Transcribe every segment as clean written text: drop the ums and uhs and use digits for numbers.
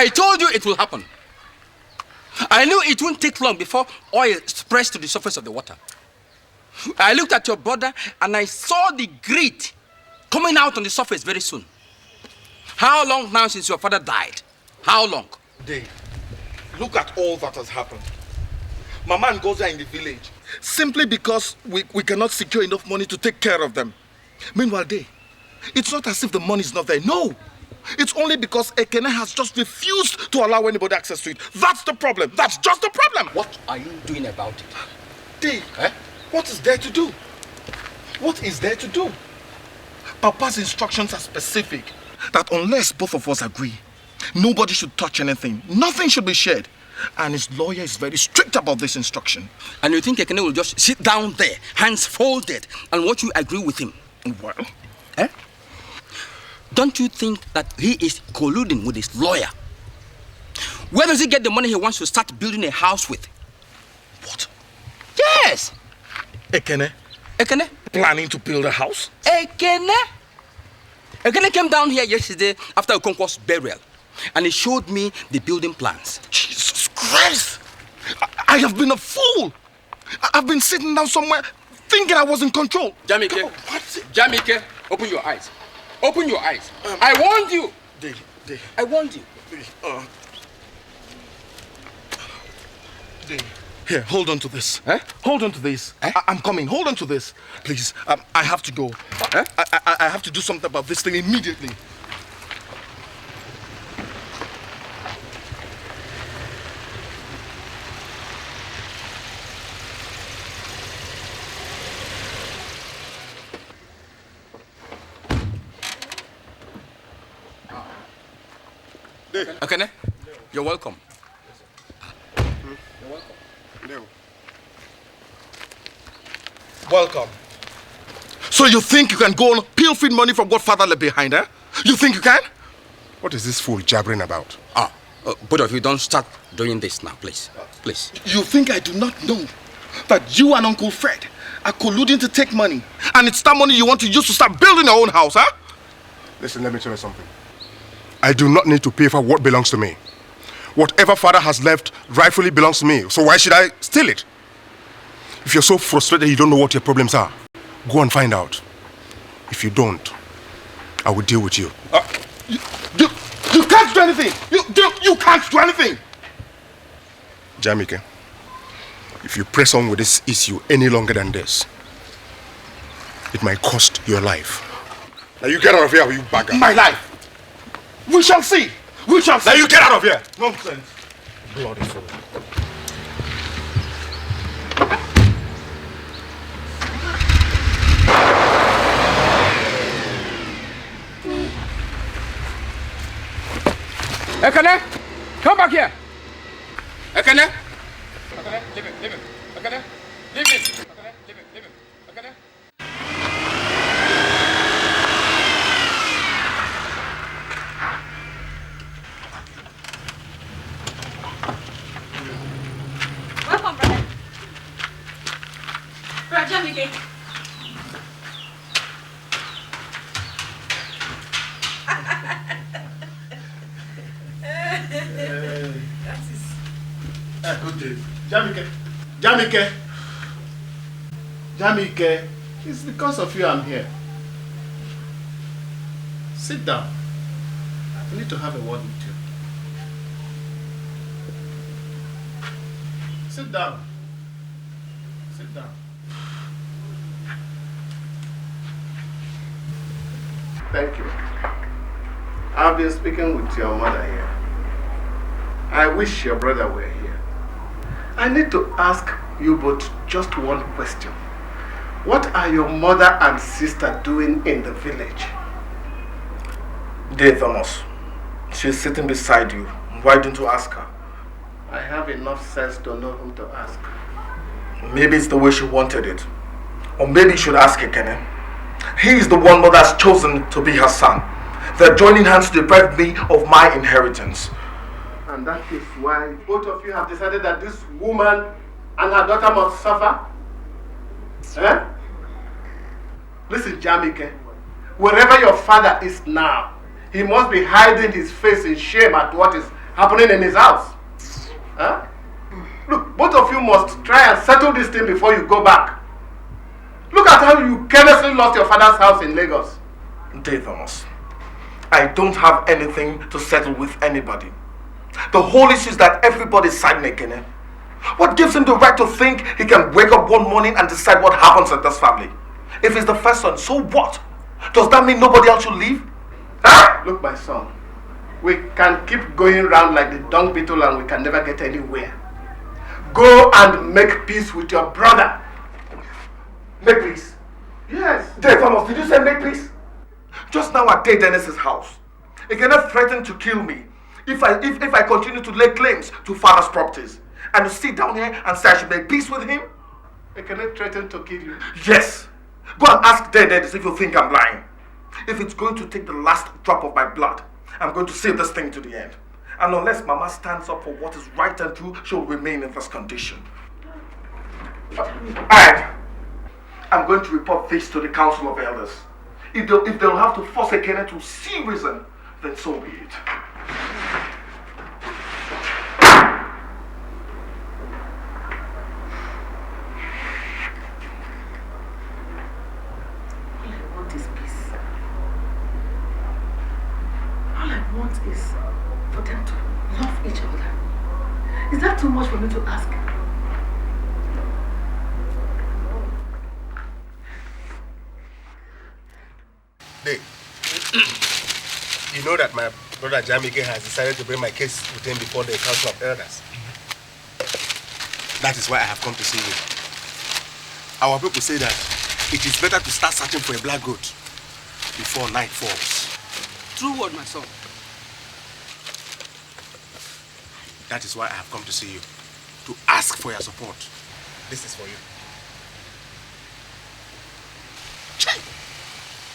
I told you it will happen. I knew it wouldn't take long before oil spreads to the surface of the water. I looked at your brother and I saw the grit coming out on the surface very soon. How long now since your father died? How long? Dave, look at all that has happened. My man goes there in the village simply because we cannot secure enough money to take care of them. Meanwhile, Dave, it's not as if the money is not there. No. It's only because Ekene has just refused to allow anybody access to it. That's the problem. That's just the problem. What are you doing about it? Dave, what is there to do? What is there to do? Papa's instructions are specific. That unless both of us agree, nobody should touch anything. Nothing should be shared. And his lawyer is very strict about this instruction. And you think Ekene will just sit down there, hands folded, and watch you agree with him? Well, don't you think that he is colluding with his lawyer? Where does he get the money he wants to start building a house with? What? Yes! Ekene? Ekene? Planning to build a house? Ekene? Ekene came down here yesterday after Okonkwo's burial, and he showed me the building plans. Jesus Christ! I have been a fool! I've been sitting down somewhere thinking I was in control. Jamike, Jamike, open your eyes. Open your eyes. I warned you. I warned you. Here, hold on to this. Hold on to this. I'm coming. Hold on to this. Please, I have to go. I have to do something about this thing immediately. Ekene, you're welcome. You're welcome. No. Welcome. So you think you can go on pilfering money from what father left behind, eh? You think you can? What is this fool jabbering about? Both of you don't start doing this now, please. Please. You think I do not know that you and Uncle Fred are colluding to take money, and it's that money you want to use to start building your own house, huh? Listen, let me tell you something. I do not need to pay for what belongs to me. Whatever father has left rightfully belongs to me, so why should I steal it? If you're so frustrated you don't know what your problems are, go and find out. If you don't, I will deal with you. You can't do anything! You can't do anything! Jamike, if you press on with this issue any longer than this, it might cost your life. Now you get out of here, you bagger. My life! We shall see! We shall see! Now you get out of here! Nonsense! Bloody fool. Ekene, come back here. Ekene. Ekene, leave him, leave him. Ekene, leave him. Ekene, leave him, leave him. Ekene. Welcome, brother. Brother Jamike. Good day. Jamike. Jamike. Jamike. It's because of you I'm here. Sit down. I need to have a word with you. Sit down. Sit down. Thank you. I've been speaking with your mother here. I wish your brother were here. I need to ask you both just one question. What are your mother and sister doing in the village? Dear Thomas, she's sitting beside you. Why don't you ask her? I have enough sense to know who to ask. Maybe it's the way she wanted it. Or maybe you should ask Ekene. He is the one mother has chosen to be her son. They're joining hands to deprive me of my inheritance. And that is why both of you have decided that this woman and her daughter must suffer? Eh? Listen, Jamike, wherever your father is now, he must be hiding his face in shame at what is happening in his house. Huh? Look, both of you must try and settle this thing before you go back. Look at how you carelessly lost your father's house in Lagos. Dave Thomas, I don't have anything to settle with anybody. The whole issue is that everybody's siding Ekene. What gives him the right to think he can wake up one morning and decide what happens in this family? If he's the first son, so what? Does that mean nobody else should leave? Huh? Look, my son, we can keep going around like the dung beetle and we can never get anywhere. Go and make peace with your brother. Make peace? Yes. Dave Thomas, did you say make peace? Just now at Day Dennis's house, Ekene threatened to kill me if I continue to lay claims to father's properties. And to sit down here and say I should make peace with him? Ekene threatened to kill you? Yes. Go and ask Day Dennis if you think I'm lying. If it's going to take the last drop of my blood, I'm going to see this thing to the end. And unless Mama stands up for what is right and true, she'll remain in this condition. Alright. I'm going to report this to the Council of Elders. If they'll have to force Ekene to see reason, then so be it. Is for them to love each other. Is that too much for me to ask? Dave, you know that my brother Jamike has decided to bring my case with him before the Council of Elders. That is why I have come to see you. Our people say that it is better to start searching for a black goat before night falls. True word, my son. That is why I have come to see you, to ask for your support. This is for you.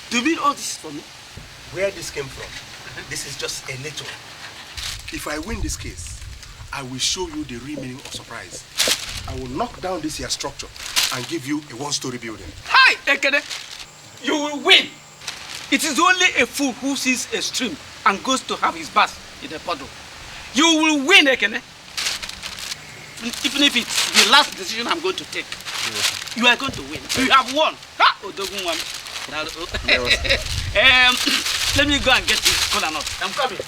Do you mean all this is for me? Where this came from, this is just a little. If I win this case, I will show you the real meaning of surprise. I will knock down this here structure and give you a one-story building. Hi, Ekene! You will win! It is only a fool who sees a stream and goes to have his bath in a puddle. You will win, Ekene. Even if it's the last decision I'm going to take. Yeah. You are going to win. You have won. Ha! Let me go and get this cola nut. I'm coming.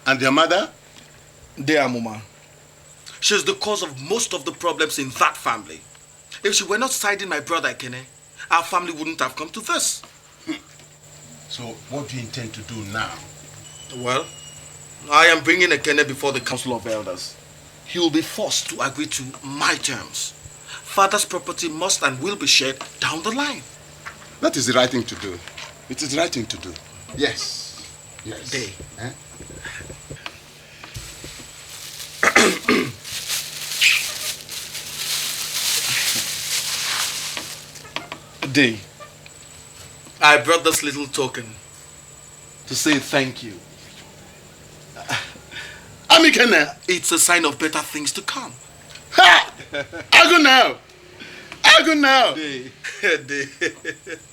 And your mother? Dear Mama, she's the cause of most of the problems in that family. If she were not siding my brother Ekene, our family wouldn't have come to this. So what do you intend to do now? Well, I am bringing Ekene before the Council of Elders. He will be forced to agree to my terms. Father's property must and will be shared down the line. That is the right thing to do. It is the right thing to do. Yes. Yes. Day. Eh? Day, I brought this little token to say thank you. Amikene, it's a sign of better things to come. Ha! I go now. I go now. Day.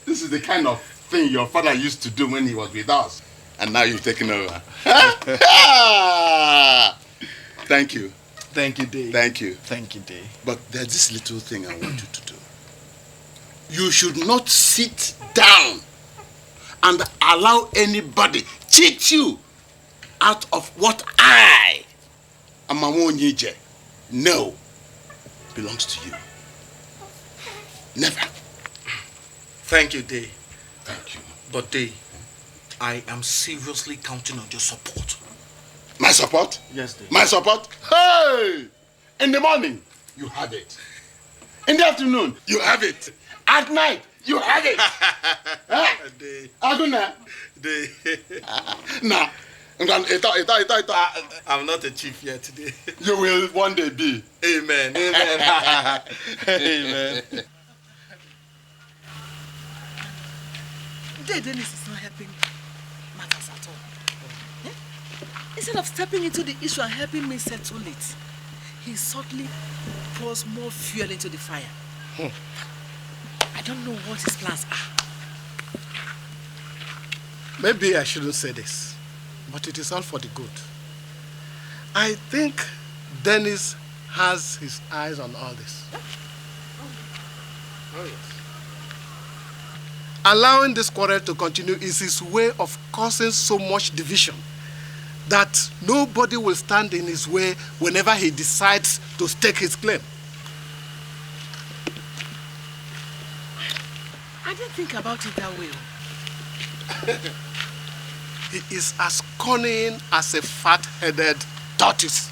This is the kind of thing your father used to do when he was with us. And now you've taken over. Thank you. Thank you, Day. Thank you. Thank you, Day. But there's this little thing I want you to do. You should not sit down and allow anybody cheat you out of what I, Amamu Nyije, know belongs to you. Never. Thank you, Day. Thank you. But Day, I am seriously counting on your support. My support? Yes, Day. My support? Hey! In the morning, you have it. In the afternoon, you have it. At night, you have it. Day. Aguna. Day. Now, I'm not a chief yet today. You will one day be. Amen. Amen. Amen. Dennis is not helping matters at all. Instead of stepping into the issue and helping me settle it, he suddenly pours more fuel into the fire. I don't know what his plans are. Maybe I shouldn't say this, but it is all for the good. I think Dennis has his eyes on all this. Oh, yes. Allowing this quarrel to continue is his way of causing so much division that nobody will stand in his way whenever he decides to stake his claim. I didn't think about it that way. He is as cunning as a fat-headed tortoise.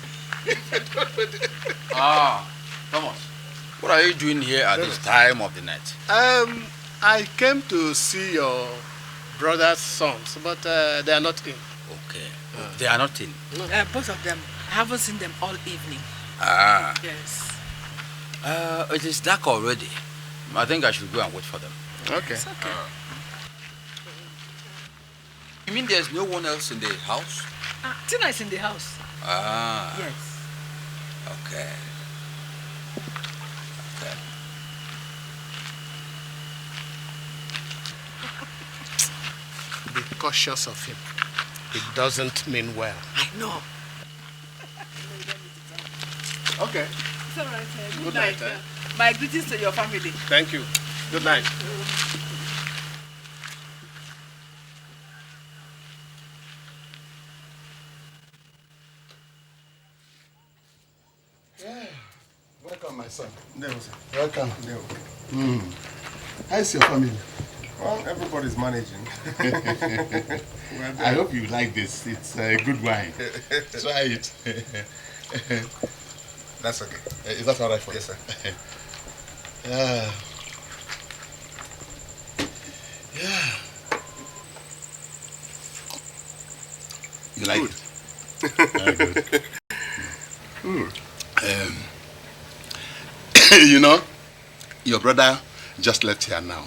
Thomas, what are you doing here at this time of the night? I came to see your brother's sons, but they are not in. Okay. They are not in? Both of them. I haven't seen them all evening. Yes. It is dark already. I think I should go and wait for them. Okay. It's okay. You mean there's no one else in the house? Tina is in the house. Yes. Okay. Be cautious of him. It doesn't mean well. I know. Okay. It's all right. Good night. My greetings to your family. Thank you. Good night. Welcome, my son. Welcome. How's your family? Well, everybody's managing. I hope you like this. It's a good wine. Try it. That's okay. Is that all right for you? Yes, sir. Yeah. You like it? Very good. You know, your brother just left here now.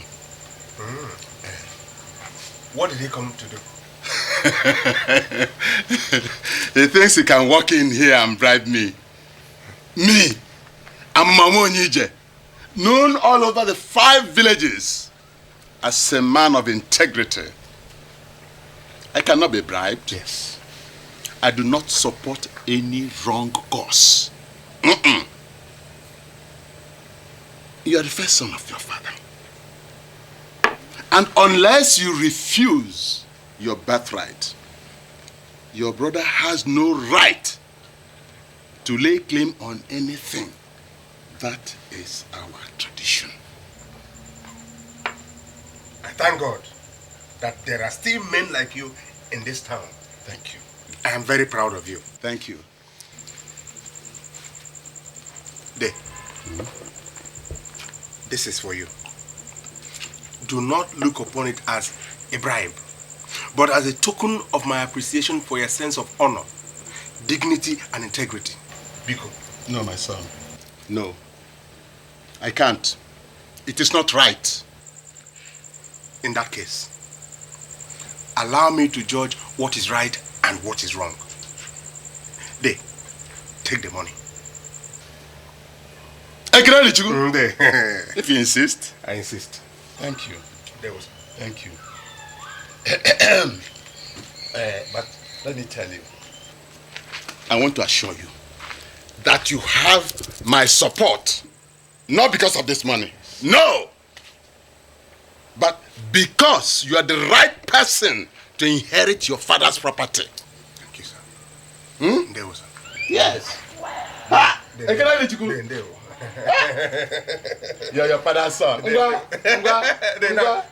What did he come to do? He thinks he can walk in here and bribe me. Me, I'm Mamo Nije, known all over the 5 villages as a man of integrity. I cannot be bribed. Yes. I do not support any wrong cause. You are the first son of your father. And unless you refuse your birthright, your brother has no right to lay claim on anything. That is our tradition. I thank God that there are still men like you in this town. Thank you. I am very proud of you. Thank you. This is for you. Do not look upon it as a bribe, but as a token of my appreciation for your sense of honor, dignity, and integrity. Biko. No, my son. No. I can't. It is not right. In that case, allow me to judge what is right and what is wrong. Take the money. If you insist. I insist. Thank you. Thank you. But let me tell you, I want to assure you that you have my support, not because of this money. No! But because you are the right person to inherit your father's property. Thank you, sir. Sir. Yes. You're your father's son. No, you know,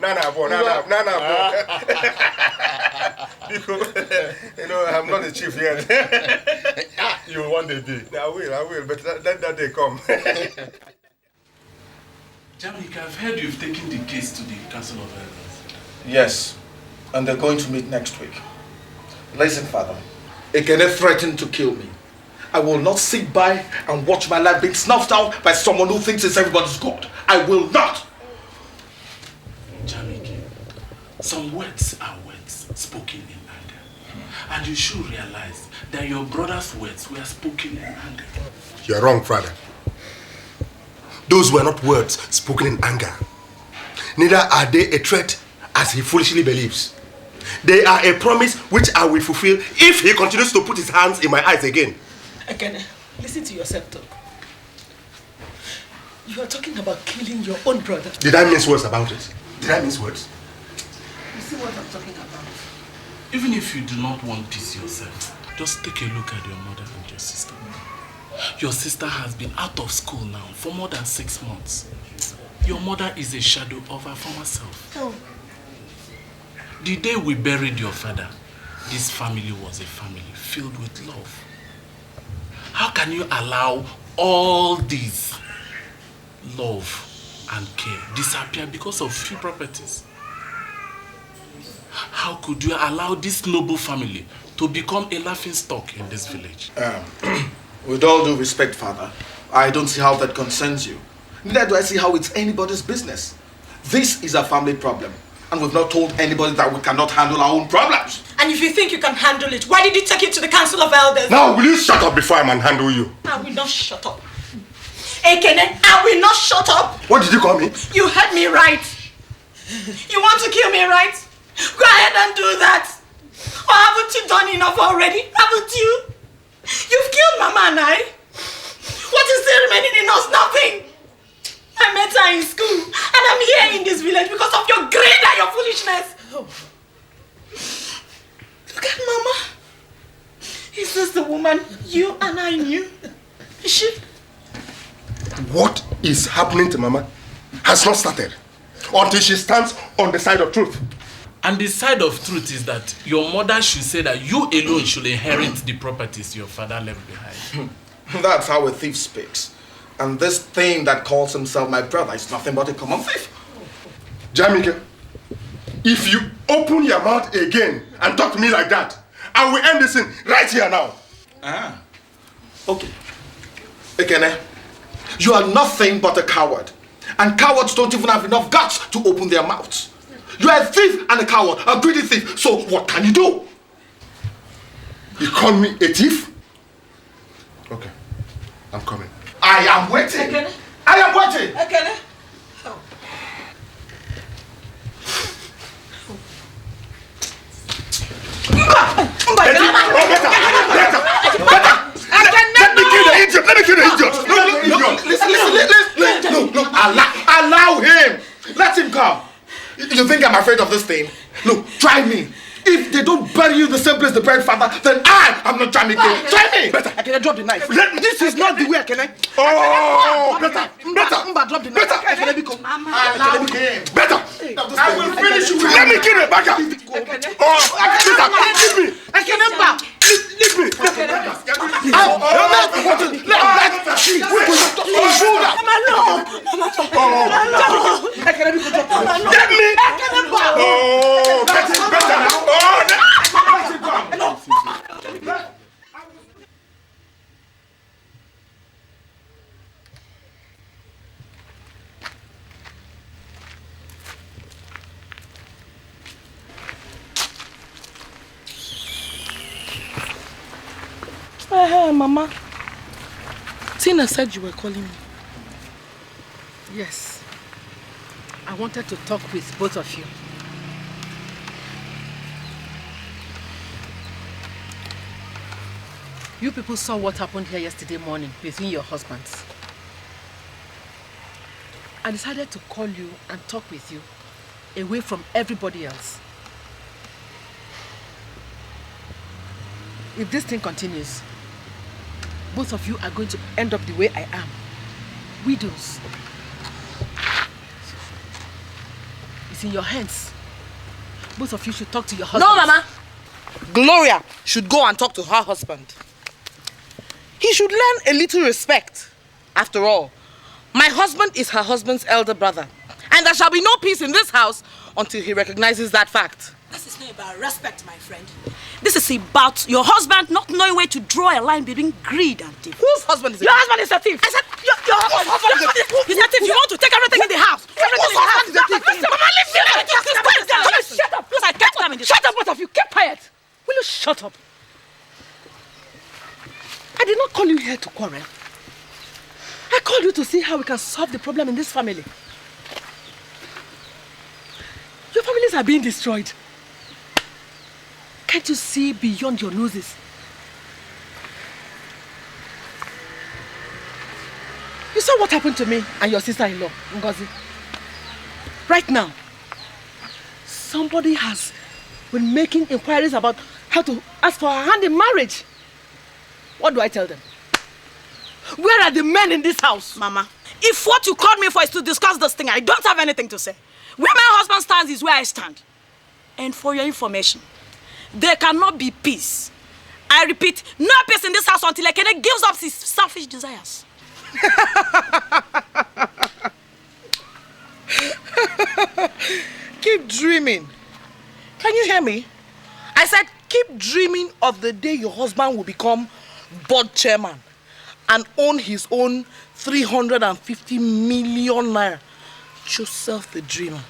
I'm not the chief yet. You will one day be. I will, but let that day come. Jamaica, I've heard you've taken the case to the Council of Elders. Yes, and they're going to meet next week. Listen, Father, Ekene threatened to kill me. I will not sit by and watch my life being snuffed out by someone who thinks it's everybody's God. I will not! Jamaica, some words are words spoken in anger. And you should realize that your brother's words were spoken in anger. You're wrong, father. Those were not words spoken in anger. Neither are they a threat as he foolishly believes. They are a promise which I will fulfill if he continues to put his hands in my eyes again. Again, listen to yourself talk. You are talking about killing your own brother. Did I mince words about it? Did I mince words? You see what I'm talking about? Even if you do not want peace yourself, just take a look at your mother and your sister. Your sister has been out of school now for more than 6 months. Your mother is a shadow of her former self. Oh. The day we buried your father, this family was a family filled with love. How can you allow all this love and care disappear because of few properties? How could you allow this noble family to become a laughingstock in this village? With all due respect, Father, I don't see how that concerns you. Neither do I see how it's anybody's business. This is a family problem, and we've not told anybody that we cannot handle our own problems. And if you think you can handle it, why did you take it to the Council of Elders? Now, will you shut up before I manhandle you? I will not shut up. Ekene, I will not shut up. What did you call me? You heard me right. You want to kill me, right? Go ahead and do that. Or haven't you done enough already? Haven't you? You've killed Mama and I. What is still remaining in us? Nothing. I met her in school and I'm here in this village because of your greed and your foolishness. Oh. Look at Mama. Is this the woman you and I knew? Is she? What is happening to Mama has not started until she stands on the side of truth. And the side of truth is that your mother should say that you alone should inherit the properties your father left behind. That's how a thief speaks. And this thing that calls himself my brother is nothing but a common thief. Jamike, if you open your mouth again and talk to me like that, I will end this thing right here now. Ah, okay. Ekene, you are nothing but a coward. And cowards don't even have enough guts to open their mouths. You are a thief and a coward, a greedy thief. So what can you do? You call me a thief? Okay, I'm coming. I am waiting. Ekene? I am waiting. Ekene? Oh. Let me kill the idiot. Let me kill the idiot. No. Allow him. Let him come. You think I'm afraid of this thing? Look, try me. If they don't bury you in the same place the buried father, then I'm not trying to kill. Try me. Better, I can drop the knife. This is not the way I can. Oh, better. Drop the knife. Allow him. Better. I will finish you. Let me kill him. Back up. Leave me. Leave me. Get me. Oh, better. Hey, Mama. Tina said you were calling me. Yes. I wanted to talk with both of you. You people saw what happened here yesterday morning between your husbands. I decided to call you and talk with you away from everybody else. If this thing continues, both of you are going to end up the way I am. Widows. It's in your hands. Both of you should talk to your husband. No, Mama. Gloria should go and talk to her husband. He should learn a little respect. After all, my husband is her husband's elder brother. And there shall be no peace in this house until he recognizes that fact. This is not about respect, my friend. This is about your husband not knowing where to draw a line between greed and thief. Whose husband is a thief? Your husband is a thief. I said, your husband is a thief. He's a thief. You want to take everything in the house. Everything in the house. Listen, Mama, leave me. Shut up. I kept them in the house. Shut up, both of you. Keep quiet. Will you shut up? call you here to quarrel. I called you to see how we can solve the problem in this family. Your families are being destroyed. Can't you see beyond your noses? You saw what happened to me and your sister-in-law, Ngozi. Right now, somebody has been making inquiries about how to ask for her hand in marriage. What do I tell them? Where are the men in this house? Mama, if what you called me for is to discuss this thing, I don't have anything to say. Where my husband stands is where I stand. And for your information, there cannot be peace. I repeat, no peace in this house until Ekene gives up his selfish desires. Keep dreaming. Can you hear me? I said keep dreaming of the day your husband will become board chairman and own his own 350 million naira. Joseph the dreamer.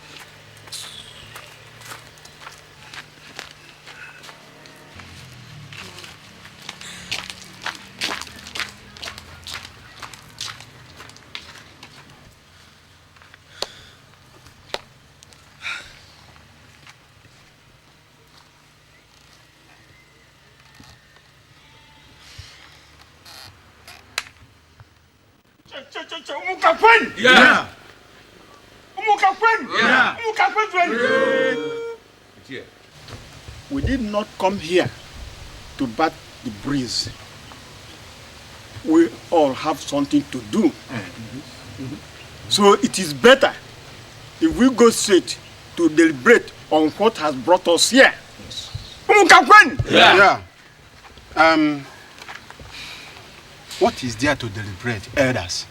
Yeah. We did not come here to bat the breeze. We all have something to do. So it is better if we go straight to deliberate on what has brought us here. Yeah. What is there to deliberate, elders?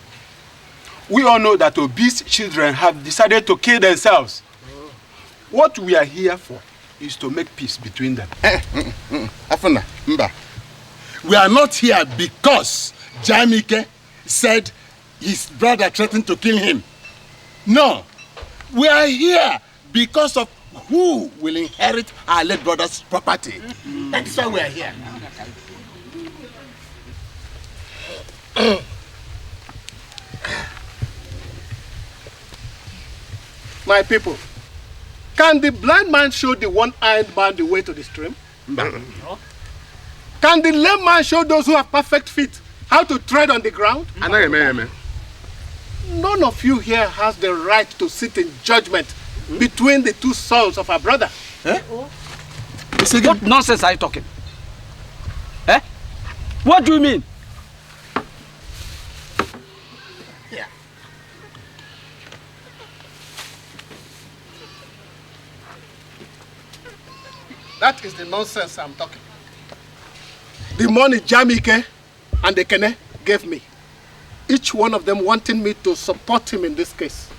We all know that obese children have decided to kill themselves. What we are here for is to make peace between them. Afuna, Mba. We are not here because Jamike said his brother threatened to kill him. No. We are here because of who will inherit our late brother's property. That's why we are here. My people, can the blind man show the one-eyed man the way to the stream? No. Can the lame man show those who have perfect feet how to tread on the ground? None of you here has the right to sit in judgment between the two sons of our brother. What nonsense are you talking? Eh? What do you mean? Yeah. That is the nonsense I'm talking. The money Jamike and Ekene gave me, each one of them wanting me to support him in this case.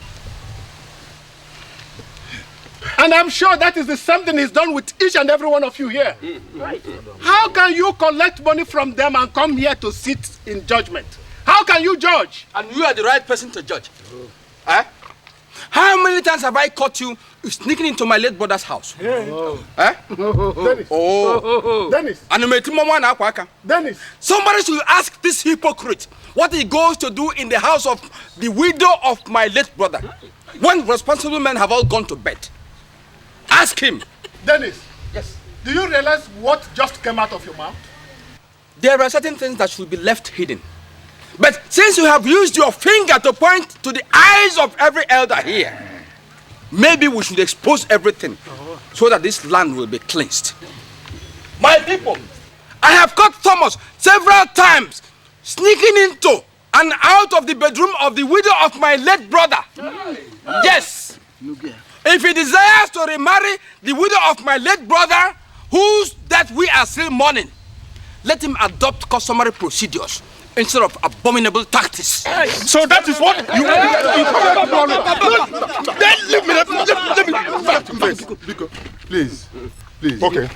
And I'm sure that is the same thing he's done with each and every one of you here. Right. How can you collect money from them and come here to sit in judgment? How can you judge? And you are the right person to judge. Eh? How many times have I caught you sneaking into my late brother's house? Oh. Eh? Dennis. Oh. Dennis. Dennis. Somebody should ask this hypocrite what he goes to do in the house of the widow of my late brother when responsible men have all gone to bed. Ask him. Dennis. Yes. Do you realize what just came out of your mouth? There are certain things that should be left hidden. But since you have used your finger to point to the eyes of every elder here, maybe we should expose everything so that this land will be cleansed. My people, I have caught Thomas several times sneaking into and out of the bedroom of the widow of my late brother. Yes. If he desires to remarry the widow of my late brother, whose death we are still mourning, let him adopt customary procedures instead of abominable tactics. So that is what you Then leave me. Biko, please. Okay.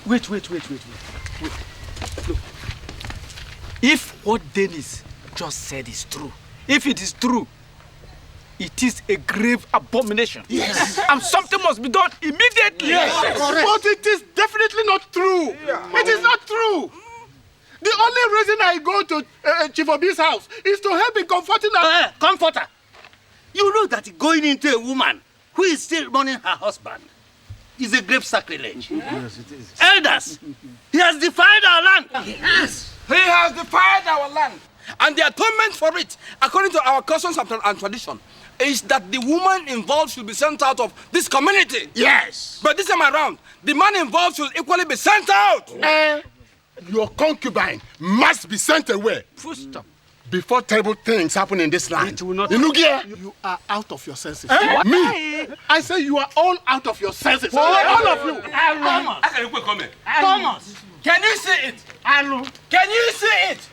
Wait. Look. If what Dennis just said is true, if it is true, It is a grave abomination. Yes. And something must be done immediately. Yes. But it is definitely not true. It is not true. The only reason I go to Chief Obi's house is to help in comforting her. Comforter. You know that going into a woman who is still mourning her husband is a grave sacrilege. Yes, it is. Elders, he has defied our land. Yes. He has defied our land. And the atonement for it, according to our customs and tradition, is that the woman involved should be sent out of this community. Yes. But this time around, the man involved should equally be sent out. Your concubine must be sent away. Full stop. Before terrible things happen in this land. It will not. You are out of your senses. Me? I say you are all out of your senses. All of you. Thomas. Can you see it? Can you see it?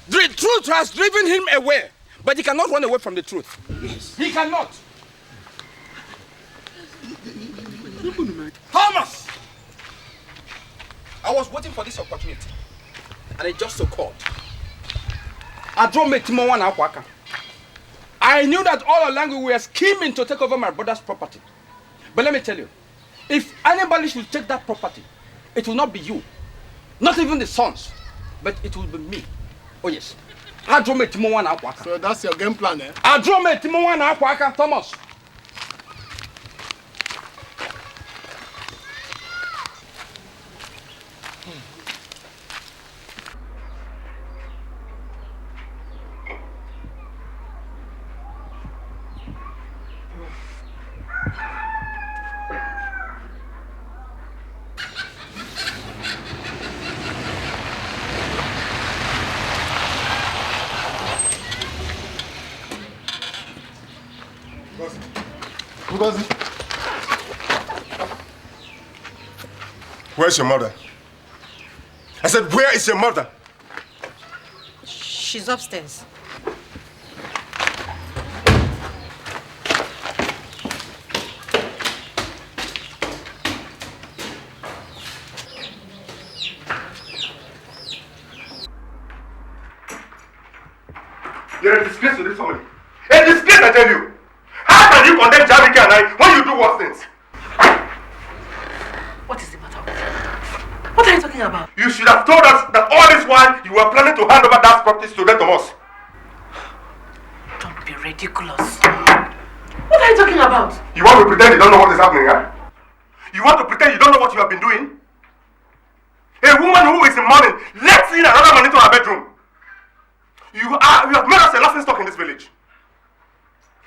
The truth has driven him away, but he cannot run away from the truth. Yes. He cannot. Thomas! I was waiting for this opportunity, and it just so called. I knew that all along we were scheming to take over my brother's property. But let me tell you, if anybody should take that property, it will not be you. Not even the sons, but it will be me. Oh yes. So that's your game plan, eh? Thomas. Where's your mother? I said, where is your mother? She's upstairs. You're a disgrace to this family. A disgrace, I tell you. How can you condemn Javike and I when you do worse things? What is the matter with you? What are you talking about? You should have told us that all this while you were planning to hand over that property to them to us. Don't be ridiculous. What are you talking about? You want to pretend you don't know what is happening, huh? You want to pretend you don't know what you have been doing? A woman who is in mourning lets in another man into her bedroom. You have made us a laughing stock in this village.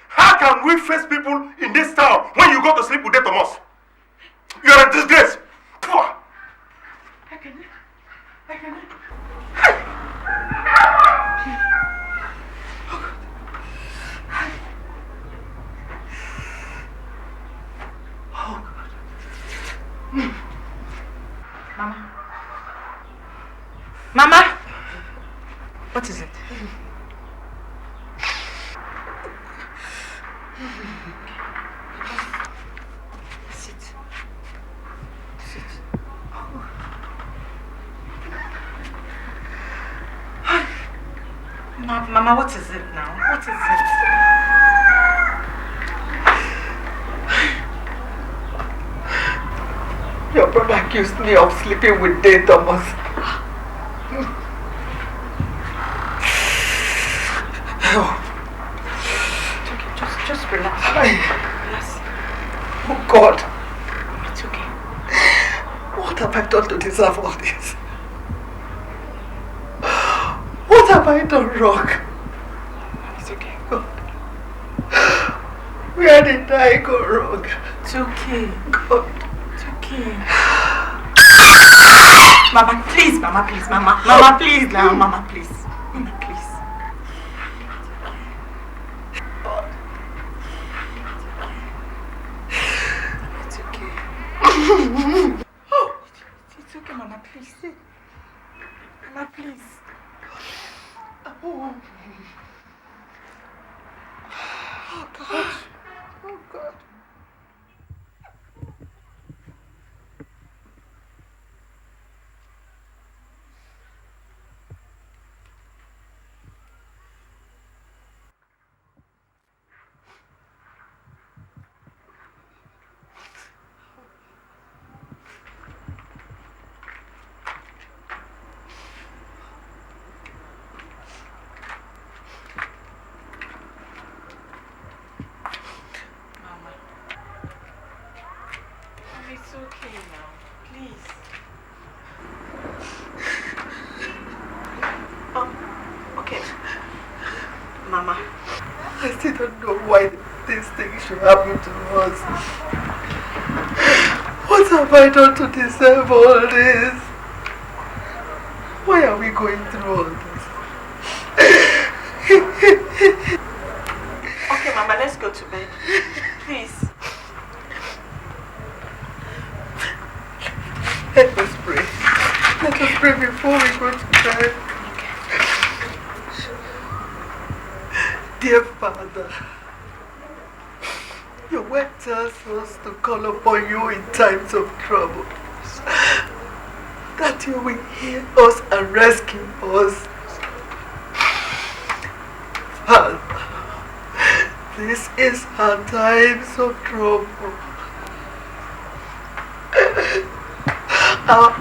How can we face people in this town when you go to sleep with them, Thomas? You are a disgrace. Poor. Mama. Mama. What is it? Sit. Sit. Mama, what is it now? What is it? Your brother accused me of sleeping with Day Thomas. Just relax. Relax. Oh God. It's okay. What have I done to deserve all this? What have I done wrong? It's okay. God. Where did I go wrong? It's okay. God. It's okay. Mama, please, Mama, please, Mama. Mama, please, now, Mama, please. Mama, please. It's okay. Oh, it's okay, Mama, please. Mama, please. Oh. Oh God. Oh God. still don't know why these things should happen to us. What have I done to deserve all this? Why are we going through all this? Okay, Mama, let's go to bed. Please. Let us pray. Let us pray before we go to bed. Dear Father, your word tells us to call upon you in times of trouble, that you will hear us and rescue us. Father, this is our times of trouble. Our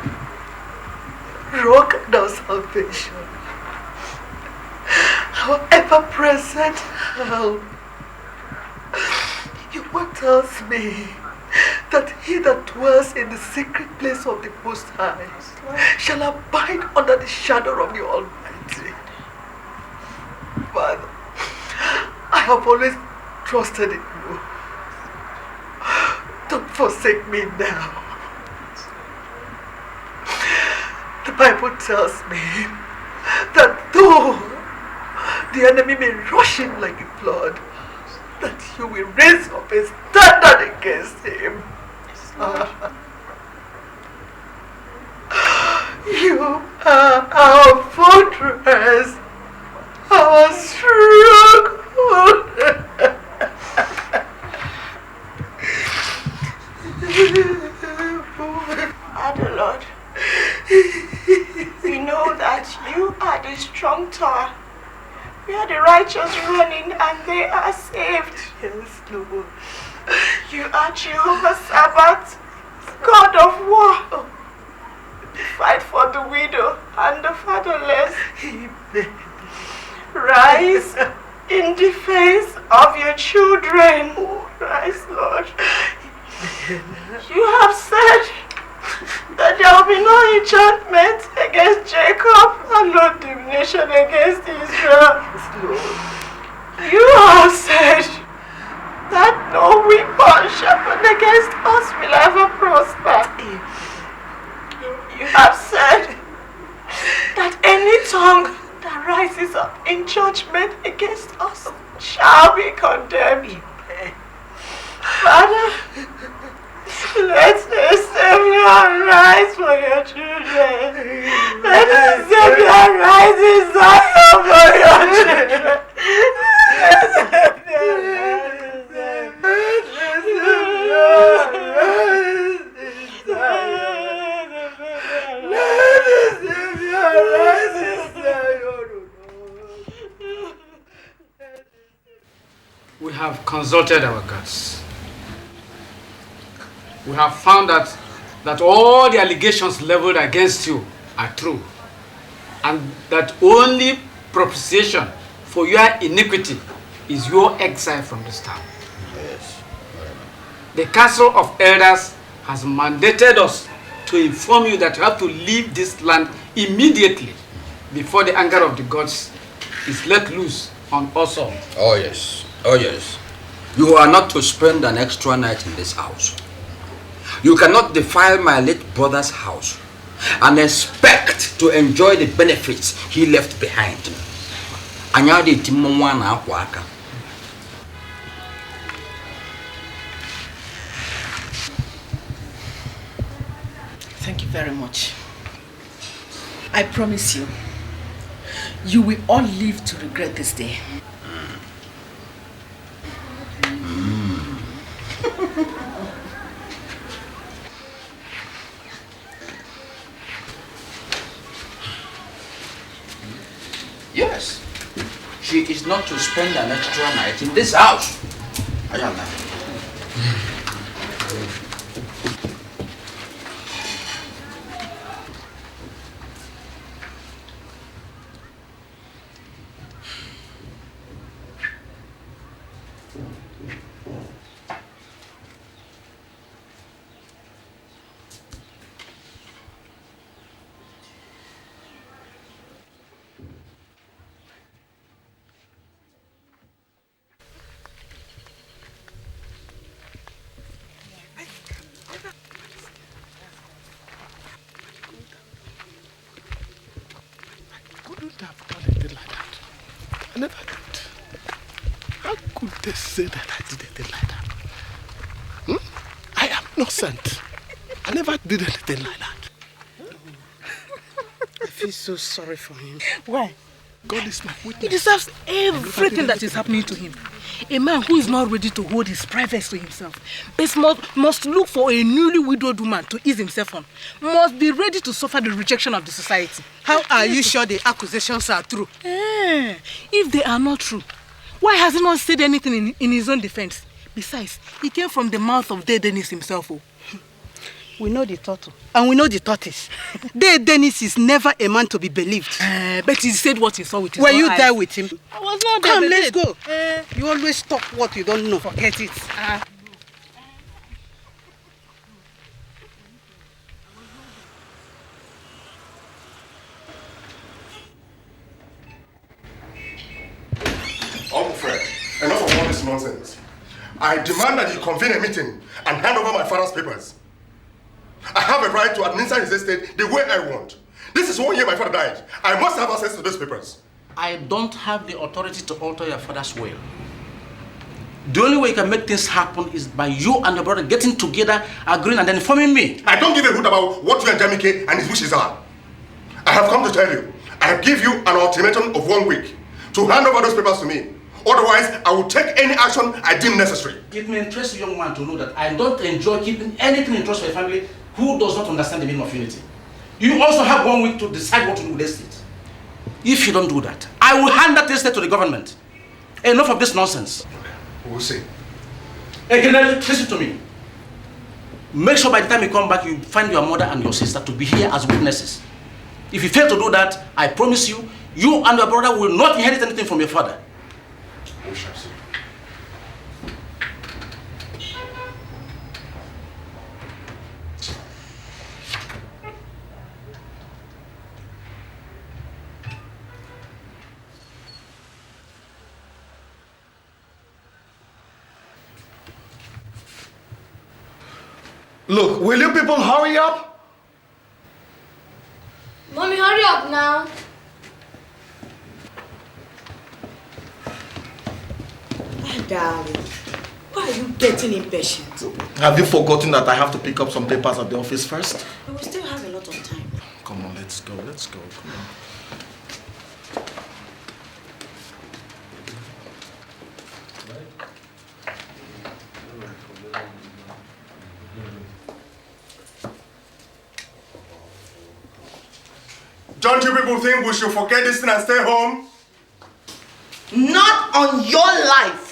rock and our salvation, our ever-present help. Your word tells me that he that dwells in the secret place of the Most High shall abide under the shadow of the Almighty. Father, I have always trusted in you. Don't forsake me now. The Bible tells me that though the enemy may rush in like a flood, that you will raise up a standard against him. You are our fortress, our stronghold. Father Lord, we know that you are the strong tower. We are the righteous running and they are saved. Yes, Lord. You are Jehovah Sabbath, God of war. Fight for the widow and the fatherless. Amen. Rise in defense of your children. Rise, Lord. You have said that there will be no enchantment against Jacob and no divination against Israel. You have said that no weapon sharpened against us will ever prosper. You have said that any tongue that rises up in judgment against us shall be condemned. Father, let the Savior rise for your children. Let the Savior rise in Zion for your children. Let the Savior rise in Zion. Let the Savior rise in Zion. We have consulted our gods. We have found that all the allegations leveled against you are true, and that only propitiation for your iniquity is your exile from this town. Yes. The Council of Elders has mandated us to inform you that you have to leave this land immediately before the anger of the gods is let loose on us all. Oh yes. Oh yes. You are not to spend an extra night in this house. You cannot defile my late brother's house and expect to enjoy the benefits he left behind. Thank you very much. I promise you, you will all live to regret this day. Yes. She is not to spend an extra night in this house. Ayala. I never did. How could they say that I did anything like that? I am innocent. I never did anything like that. I feel so sorry for him. Why? God is my witness. He deserves everything that is happening to him. A man who is not ready to hold his privacy to himself must look for a newly widowed woman to ease himself on. Must be ready to suffer the rejection of the society. How are you sure the accusations are true? If they are not true, why has he not said anything in his own defense? Besides, he came from the mouth of Dey Dennis himself. Oh. We know the turtle and we know the tortoise. Dey Dennis is never a man to be believed. But he said what he saw with his Were own you eyes. there with him? I was not there. Come, let's go. You always talk what you don't know. Forget it. Uncle Fred, enough of all this nonsense. I demand that you convene a meeting and hand over my father's papers. I have a right to administer his estate the way I want. This is 1 year my father died. I must have access to those papers. I don't have the authority to alter your father's will. The only way you can make things happen is by you and your brother getting together, agreeing, and then informing me. I don't give a hoot about what you and Jamike and his wishes are. I have come to tell you, I have give you an ultimatum of 1 week to hand over those papers to me. Otherwise, I will take any action I deem necessary. It may interest a young man to know that I don't enjoy keeping anything in trust for a family who does not understand the meaning of unity. You also have 1 week to decide what to do with the estate. If you don't do that, I will hand that estate to the government. Enough of this nonsense. We'll see. Again, listen to me. Make sure by the time you come back, you find your mother and your sister to be here as witnesses. If you fail to do that, I promise you, you and your brother will not inherit anything from your father. We shall see. Look, will you people hurry up? Mommy, hurry up now. Darling, why are you getting impatient? Have you forgotten that I have to pick up some papers at the office first? We will still have a lot of time. Come on, let's go, come on. Don't you people think we should forget this thing and stay home? Not on your life.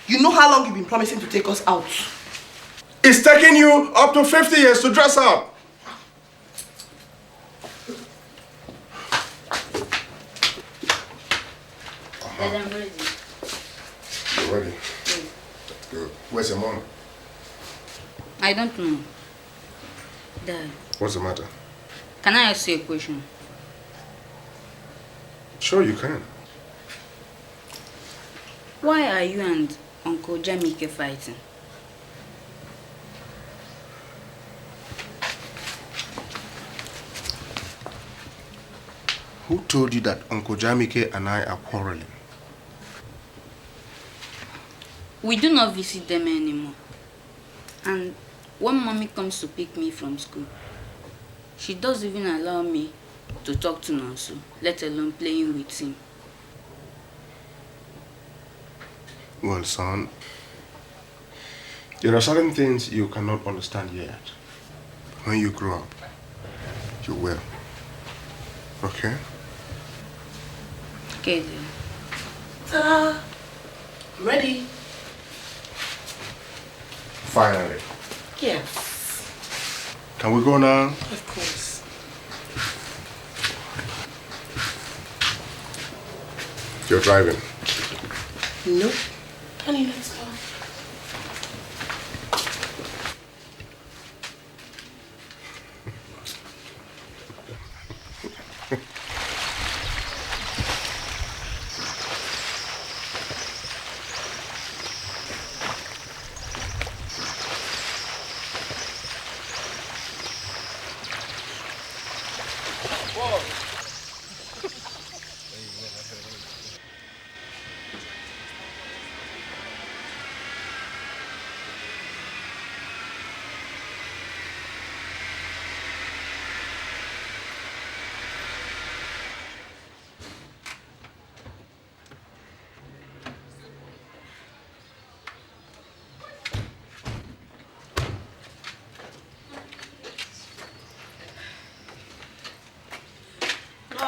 You know how long you've been promising to take us out. It's taking you up to 50 years to dress up. Dad, I'm ready. You're ready? That's good. Where's your mom? I don't know. Dad, What's the matter? can I ask you a question? Sure you can. Why are you and Uncle Jamike fighting? Who told you that Uncle Jamike and I are quarreling? We do not visit them anymore. And when Mommy comes to pick me from school, she doesn't even allow me to talk to Nonso, let alone playing with him. Well, son, there are certain things you cannot understand yet. When you grow up, you will. Okay? Okay, then. Ta-da! Ready? Finally. Yes. Can we go now? Of course. You're driving. Nope. Honey, let's go.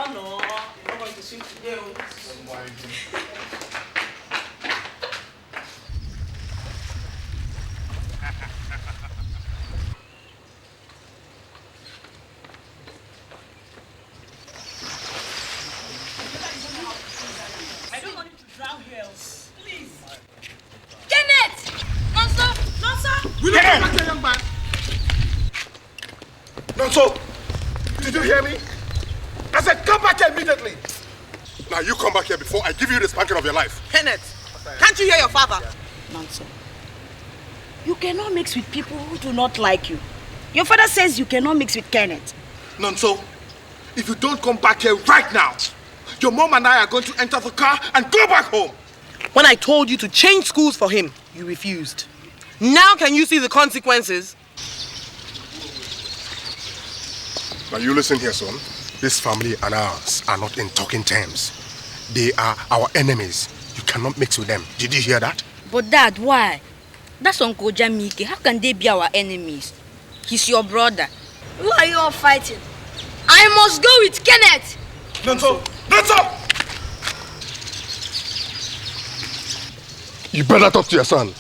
no. You're not going to swim today. I don't want you to drown here. Please. Kenneth! Nonso! Nonso! Will you come back here, young man? Nonso, did you hear me? I said come back here immediately. Now you come back here before I give you the spanking of your life. Kenneth, can't you hear your father? Nonso. You cannot mix with people who do not like you. Your father says you cannot mix with Kenneth. Nonso, if you don't come back here right now, your mom and I are going to enter the car and go back home. When I told you to change schools for him, you refused. Now can you see the consequences? Now you listen here, son. This family and ours are not in talking terms. They are our enemies. You cannot mix with them. Did you hear that? But Dad, why? That's Uncle Jamike. How can they be our enemies? He's your brother. Who are you all fighting? I must go with Kenneth! Nonso! Nonso! You better talk to your son.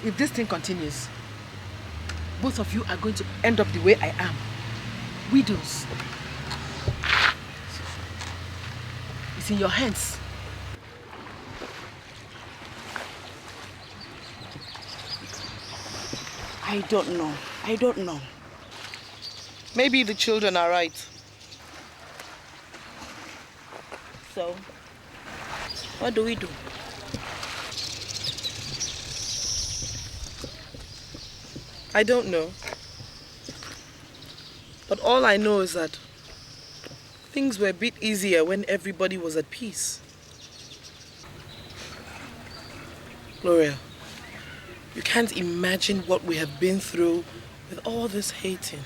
If this thing continues, both of you are going to end up the way I am. Widows. It's in your hands. I don't know. I don't know. Maybe the children are right. So, what do we do? I don't know. But all I know is that things were a bit easier when everybody was at peace. Gloria, you can't imagine what we have been through with all this hating.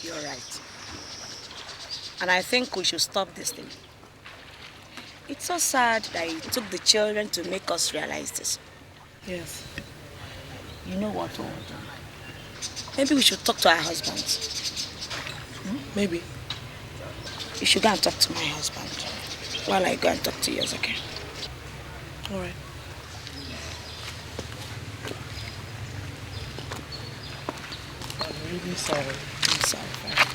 You're right. And I think we should stop this thing. It's so sad that it took the children to make us realize this. Yes. You know what we'll do? Maybe we should talk to our husbands. Maybe. You should go and talk to my husband while I go and talk to yours, okay? All right. I'm really sorry. I'm sorry for everything.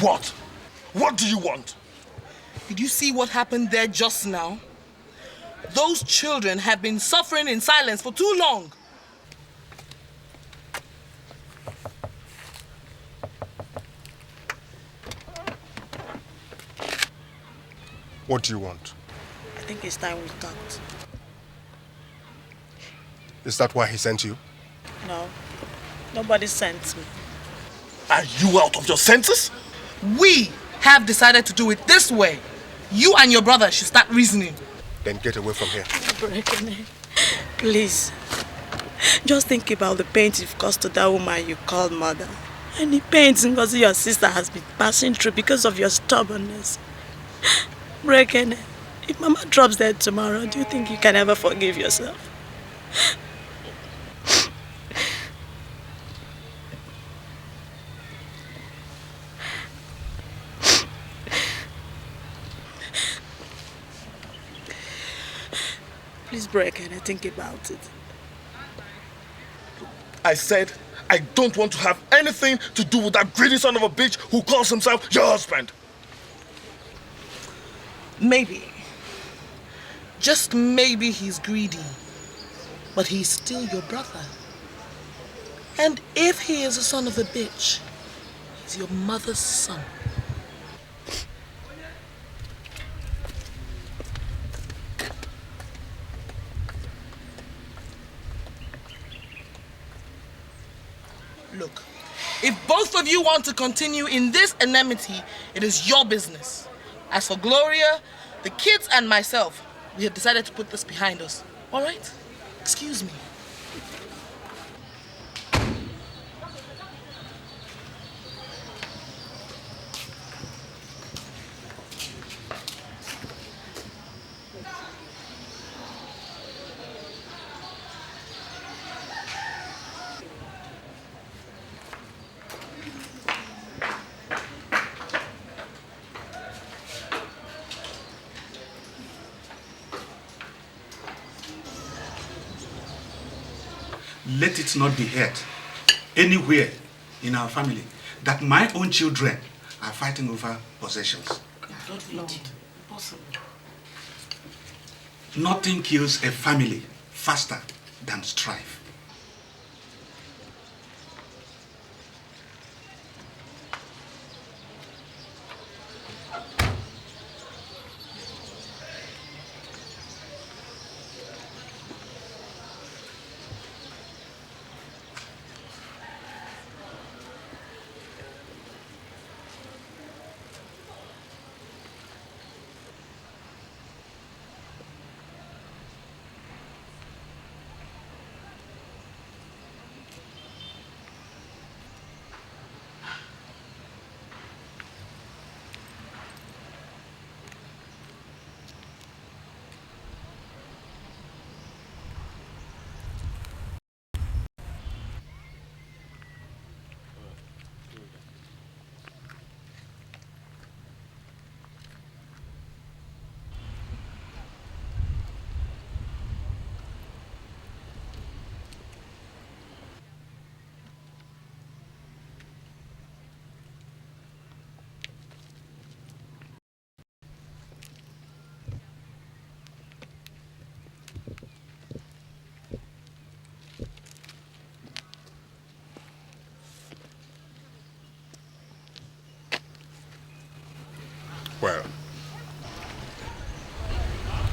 What? What do you want? Did you see what happened there just now? Those children have been suffering in silence for too long. What do you want? I think it's time we talked. Is that why he sent you? No, nobody sent me. Are you out of your senses? We have decided to do it this way. You and your brother should start reasoning. Then get away from here. Please. Just think about the pain you've caused to that woman you called mother. And the pain Ngozi, your sister, has been passing through because of your stubbornness. Brekene, if Mama drops dead tomorrow, do you think you can ever forgive yourself? Please, Brekene, think about it. I said I don't want to have anything to do with that greedy son of a bitch who calls himself your husband. Maybe. Just maybe he's greedy. But he's still your brother. And if he is a son of a bitch, he's your mother's son. Look, if both of you want to continue in this enmity, it is your business. As for Gloria, the kids and myself, we have decided to put this behind us. All right? Excuse me. Let it not be heard anywhere in our family that my own children are fighting over possessions. Lord. Impossible. Nothing kills a family faster than strife.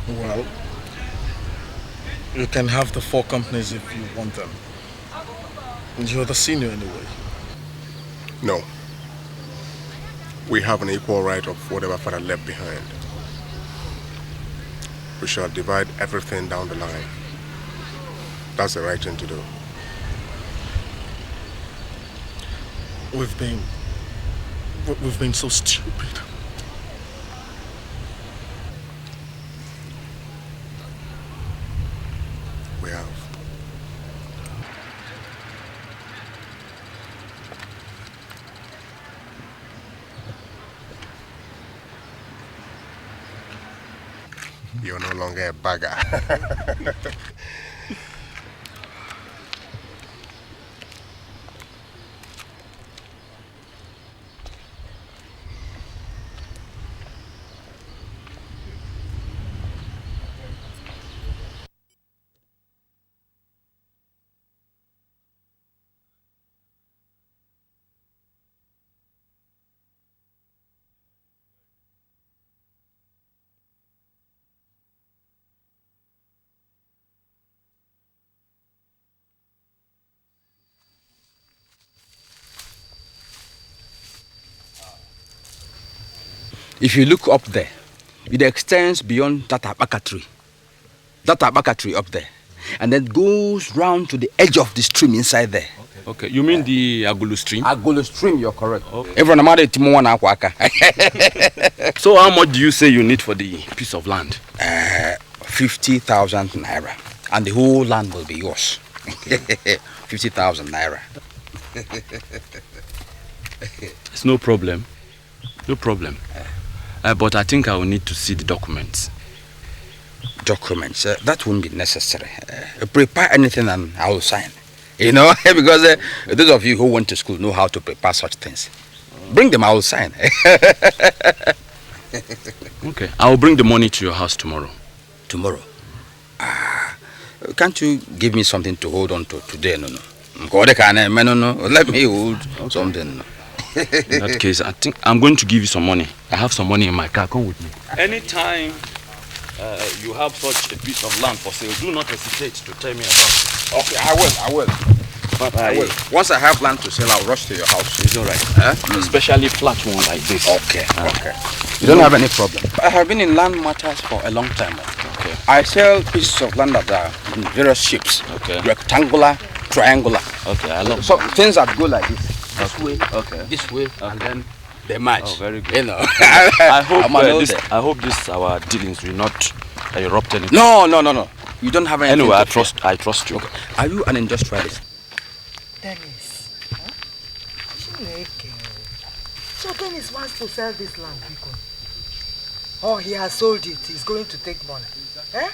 Well, you can have the 4 companies if you want them. And you're the senior anyway. No. We have an equal right of whatever father left behind. We shall divide everything down the line. That's the right thing to do. We've been so stupid. We have. You're no longer a bagger. If you look up there, it extends beyond that abaka tree. That abaka tree up there. And then goes round to the edge of the stream inside there. Okay, you mean the Agulu stream? Agulu stream, you're correct. Okay. Everyone among So how much do you say you need for the piece of land? 50,000 naira. And the whole land will be yours. 50,000 naira. It's no problem. No problem. But I think I will need to see the documents. Documents? That won't be necessary. Prepare anything and I will sign. You know, because those of you who went to school know how to prepare such things. Bring them, I will sign. Okay, I will bring the money to your house tomorrow. Tomorrow? Can't you give me something to hold on to today? No. Let me hold something. In that case, I think I'm going to give you some money. I have some money in my car. Come with me. Anytime you have such a piece of land for sale, do not hesitate to tell me about it. Okay, I will. But I will. Once I have land to sell, I'll rush to your house. It's all right. Especially flat one like this. Okay. You don't have any problem. I have been in land matters for a long time. Okay. I sell pieces of land that are in various shapes. Okay. Rectangular, triangular. Okay, I love so things that go like this. This way, this way, and then they match. Oh, very good. You know. I hope this our dealings will not erupt anything. No. You don't have anything. Anyway, I trust you. Okay. Are you an industrialist? Dennis. So Dennis wants to sell this land, because oh, he has sold it. He's going to take money. Eh?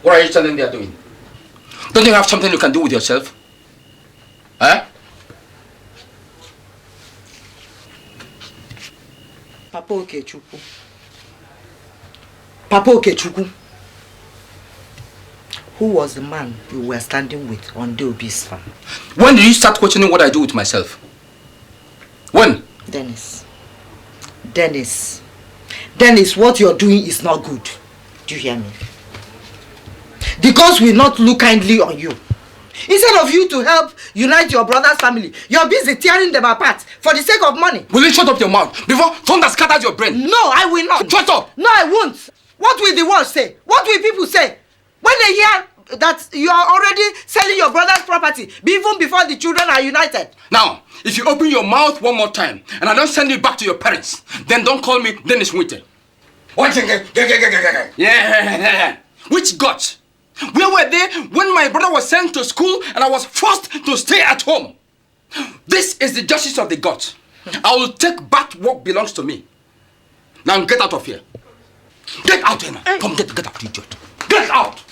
What are you standing there doing? Don't you have something you can do with yourself? Huh? Papa Okechukwu. Who was the man you were standing with on Deobi's farm? When did you start questioning what I do with myself? When? Dennis, what you're doing is not good. Do you hear me? The gods will not look kindly on you. Instead of you to help unite your brother's family, you're busy tearing them apart for the sake of money. Will you shut up your mouth before thunder scatters your brain? No, I will not. Shut up! No, I won't. What will the world say? What will people say? When they hear that you are already selling your brother's property, even before the children are united. Now, if you open your mouth one more time and I don't send you back to your parents, then don't call me Dennis Winter. Yeah. Which gods? Where were they when my brother was sent to school and I was forced to stay at home? This is the justice of the gods. I will take back what belongs to me. Now get out of here. Get out here now. Come, get out, idiot. Get out!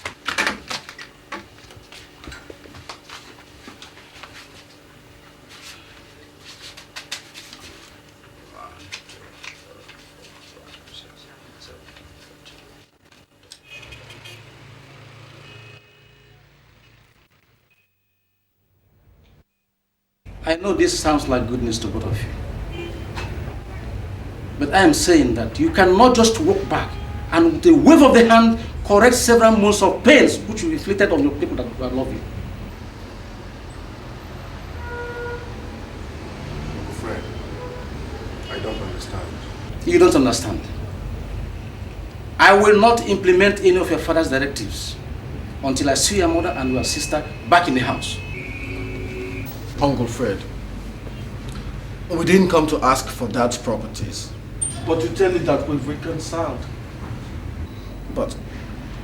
I know this sounds like good news to both of you. But I am saying that you cannot just walk back and with a wave of the hand correct several months of pains which you inflicted on your people that love you. Fred, I don't understand. You don't understand. I will not implement any of your father's directives until I see your mother and your sister back in the house. Uncle Fred, we didn't come to ask for Dad's properties. But you tell me that we've reconciled. But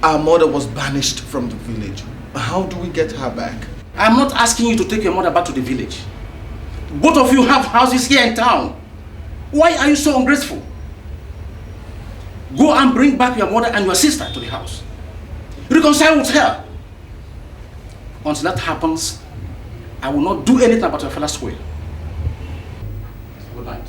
Our mother was banished from the village. How do we get her back? I'm not asking you to take your mother back to the village. Both of you have houses here in town. Why are you so ungrateful? Go and bring back your mother and your sister to the house. Reconcile with her. Until that happens, I will not do anything about your father's will. Good night.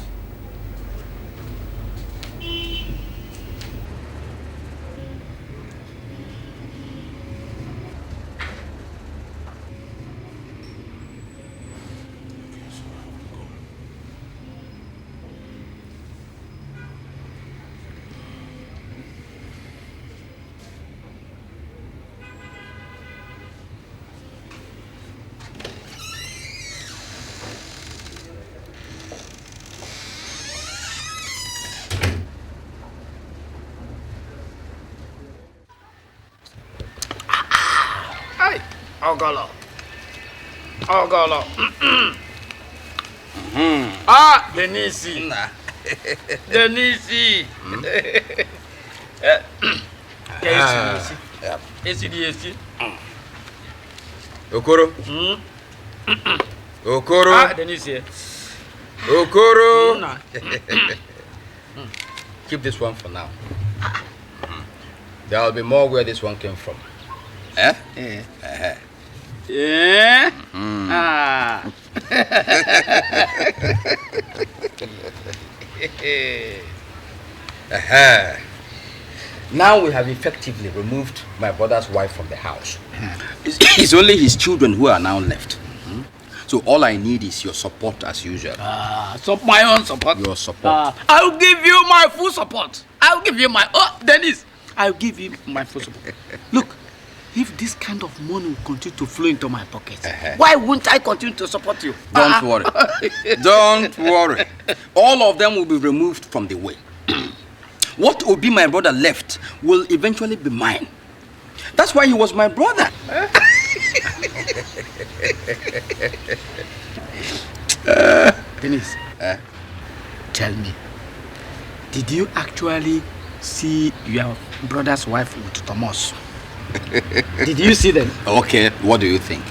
Ogolo. Ogolo. Ah, Denisi. Denisi. Denisi. Okoro. Okoro. Ah, Denisi. Okoro. Keep this one for now. There will be more where this one came from. Eh? Yeah. Yeah. Ah. Now we have effectively removed my brother's wife from the house. It's only his children who are now left. So all I need is your support as usual. So my own support. Your support. I'll give you my full support. I'll give you my Dennis. I'll give you my full support. Look, if this kind of money will continue to flow into my pockets, why won't I continue to support you? Don't worry. Don't worry. All of them will be removed from the way. What will be my brother left will eventually be mine. That's why he was my brother. Dennis, tell me, did you actually see your brother's wife with Thomas? Did you see them? Okay, what do you think?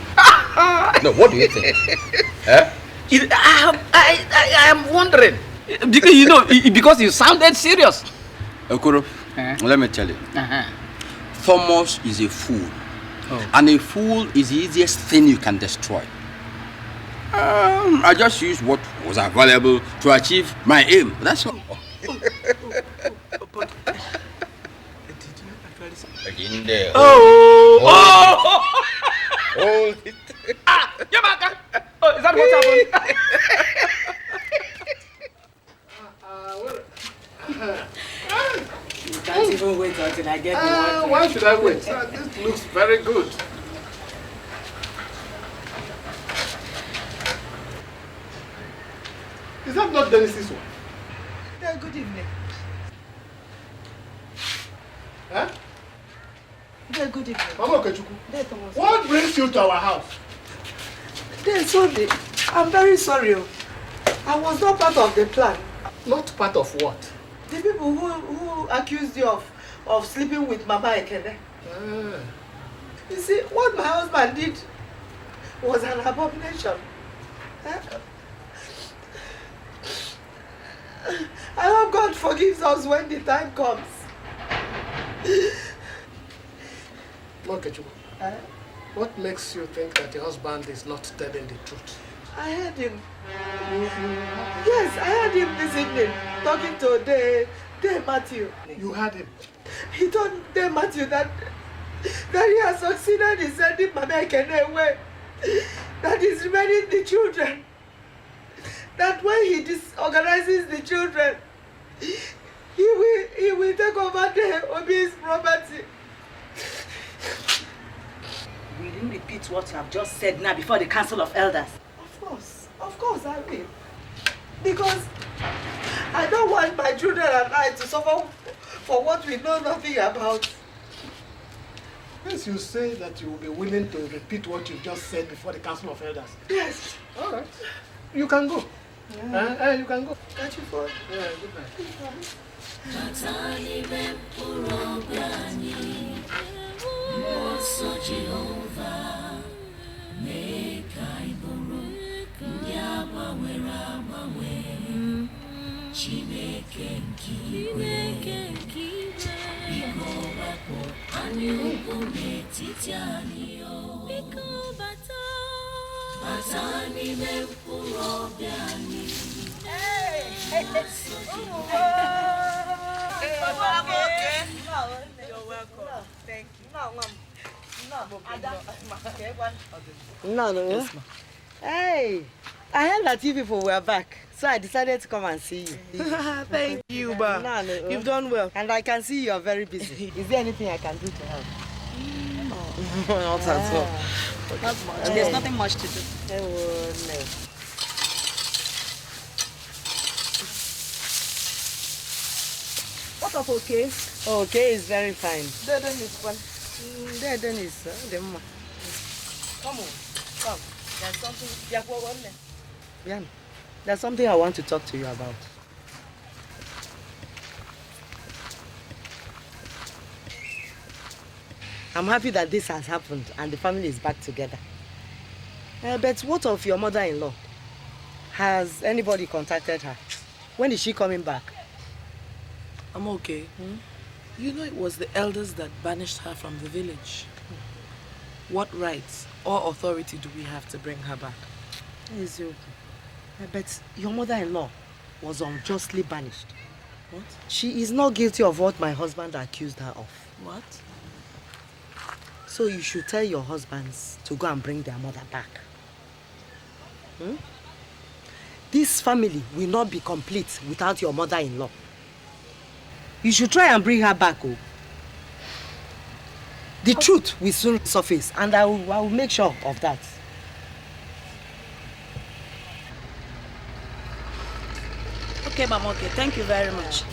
No, what do you think? I am wondering. Because, because you sounded serious. Okoro, let me tell you. Thomas is a fool. And a fool is the easiest thing you can destroy. I just used what was available to achieve my aim. That's all. In there. Hold it. Yamaka! Oh, is that what happened? You can't even wait until I get the water. Why should I wait? This looks very good. Is that not Dennis's wife? Yeah, good evening. Huh? Yeah, good evening. Mama Okechukwu, what brings you to our house? Sorry. I'm very sorry. I was not part of the plan. Not part of what? The people who accused you of sleeping with Mama Ekene. You see, what my husband did was an abomination. I hope God forgives us when the time comes. Okechukwu, what makes you think that your husband is not telling the truth? I heard him. Yes, I heard him this evening talking to Dave Matthew. You heard him? He told Dave Matthew that he has succeeded in sending Mama Ekene away. That he's remaining the children. That when he disorganizes the children, he will take over the Obi's property. Will you repeat what you have just said now before the Council of Elders? Of course I will. Because I don't want my children and I to suffer for what we know nothing about. Yes, you say that you will be willing to repeat what you just said before the Council of Elders. Yes. All right. You can go. Yeah. You can go. Catch you for. Yeah, good night. Jehovah, make I borrow, Chineke nkiwe, biko wepụ anyị ukwu n'etiti anyị o. Biko bata n'ime mkpụrụ obi anyị. You're welcome. Thank you. No. Hey, I heard that you people were back, so I decided to come and see you. Thank you, Ba. You've done well. And I can see you are very busy. Is there anything I can do to help? No. Not at all. Not much. There's nothing much to do. No. What of okay? Okay is very fine. Deden is fine. Deden is Demma. Come on. Come. There's something. Bian, there's something I want to talk to you about. I'm happy that this has happened and the family is back together. But what of your mother-in-law? Has anybody contacted her? When is she coming back? I'm okay. You know it was the elders that banished her from the village. What rights or authority do we have to bring her back? But your mother-in-law was unjustly banished. What? She is not guilty of what my husband accused her of. What? So you should tell your husbands to go and bring their mother back. This family will not be complete without your mother-in-law. You should try and bring her back. Oh. The truth will soon surface, and I will make sure of that. Okay, Mama, okay. Thank you very much.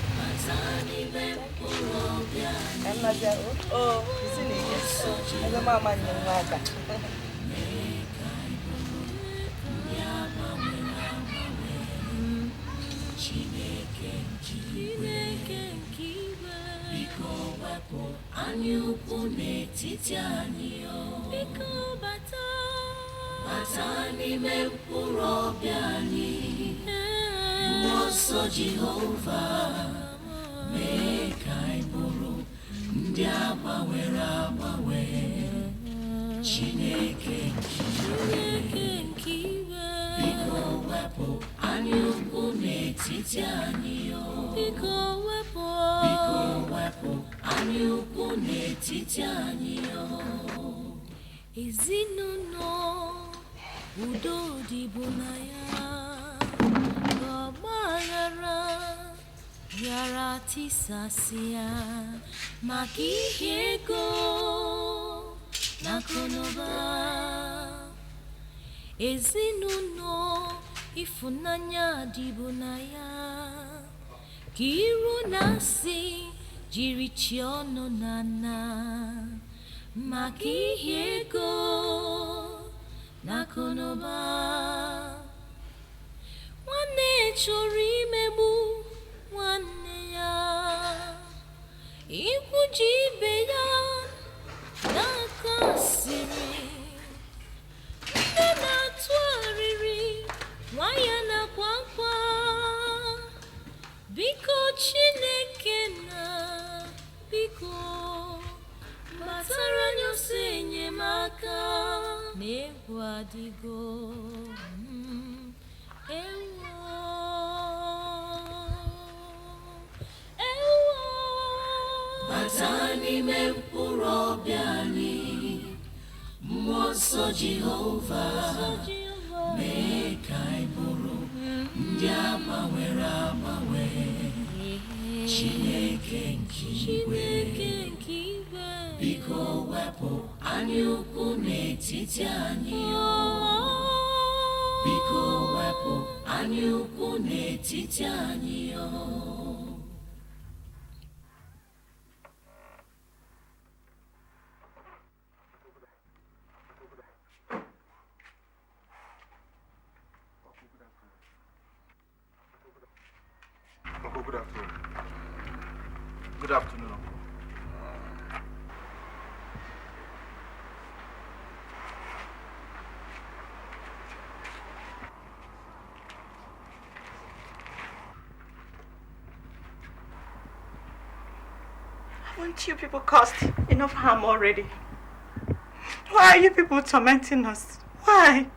Anyị ukwu n'etiti anyị o. Biko bata n'ime mkpụrụ obi anyị. Mmụọ nsọ Jehova, mee ka anyị bụrụ ndị agbanwere agbanwe. Chineke nkiwe, biko wepụ anyị ukwu n'etiti anyị o. Biko wepụ anyị ukwu n'etiti anyị o. Ezinụlọ udo dịbụ na ya, ọgbaghara yara tisasị ya maka ihe ego na akụnụba. Ezinụlọ ịfụnanya dịbụ na ya, ka iru na-asị jiri chi ọnụ na maka ihe ego na akụnụba. Nwanne chọrọ imegbu nwanne ya, ikwuji ibe ya n'aka asịrị. Nne na-atụ arịrị, nwa ya na-akwa akwa. Biko Chineke na biko gbatara anyị ọsọ enyemaka n'egwu adịgo. Bata n'ime mkpụrụ obi anyị, mmụọ nsọ Jehova, mee ka anyị bụrụ ndị agbanwere agbanwe. Chineke nkiwe, biko wepụ anyị ukwu n'etiti anyị o. Biko wepụ anyị ukwu n'etiti anyị o. Uncle, good afternoon. Good afternoon. Haven't you people caused enough harm already? Why are you people tormenting us? Why?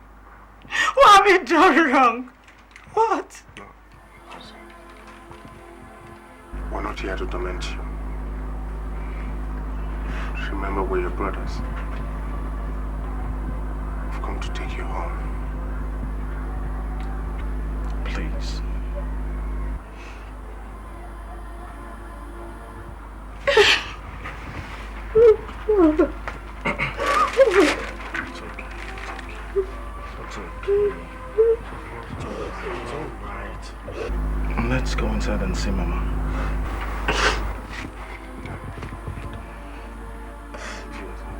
What have we done wrong? What? No. We're not here to torment you. Remember, we're your brothers. We've come to take you home. Please. Let's go inside and see Mama.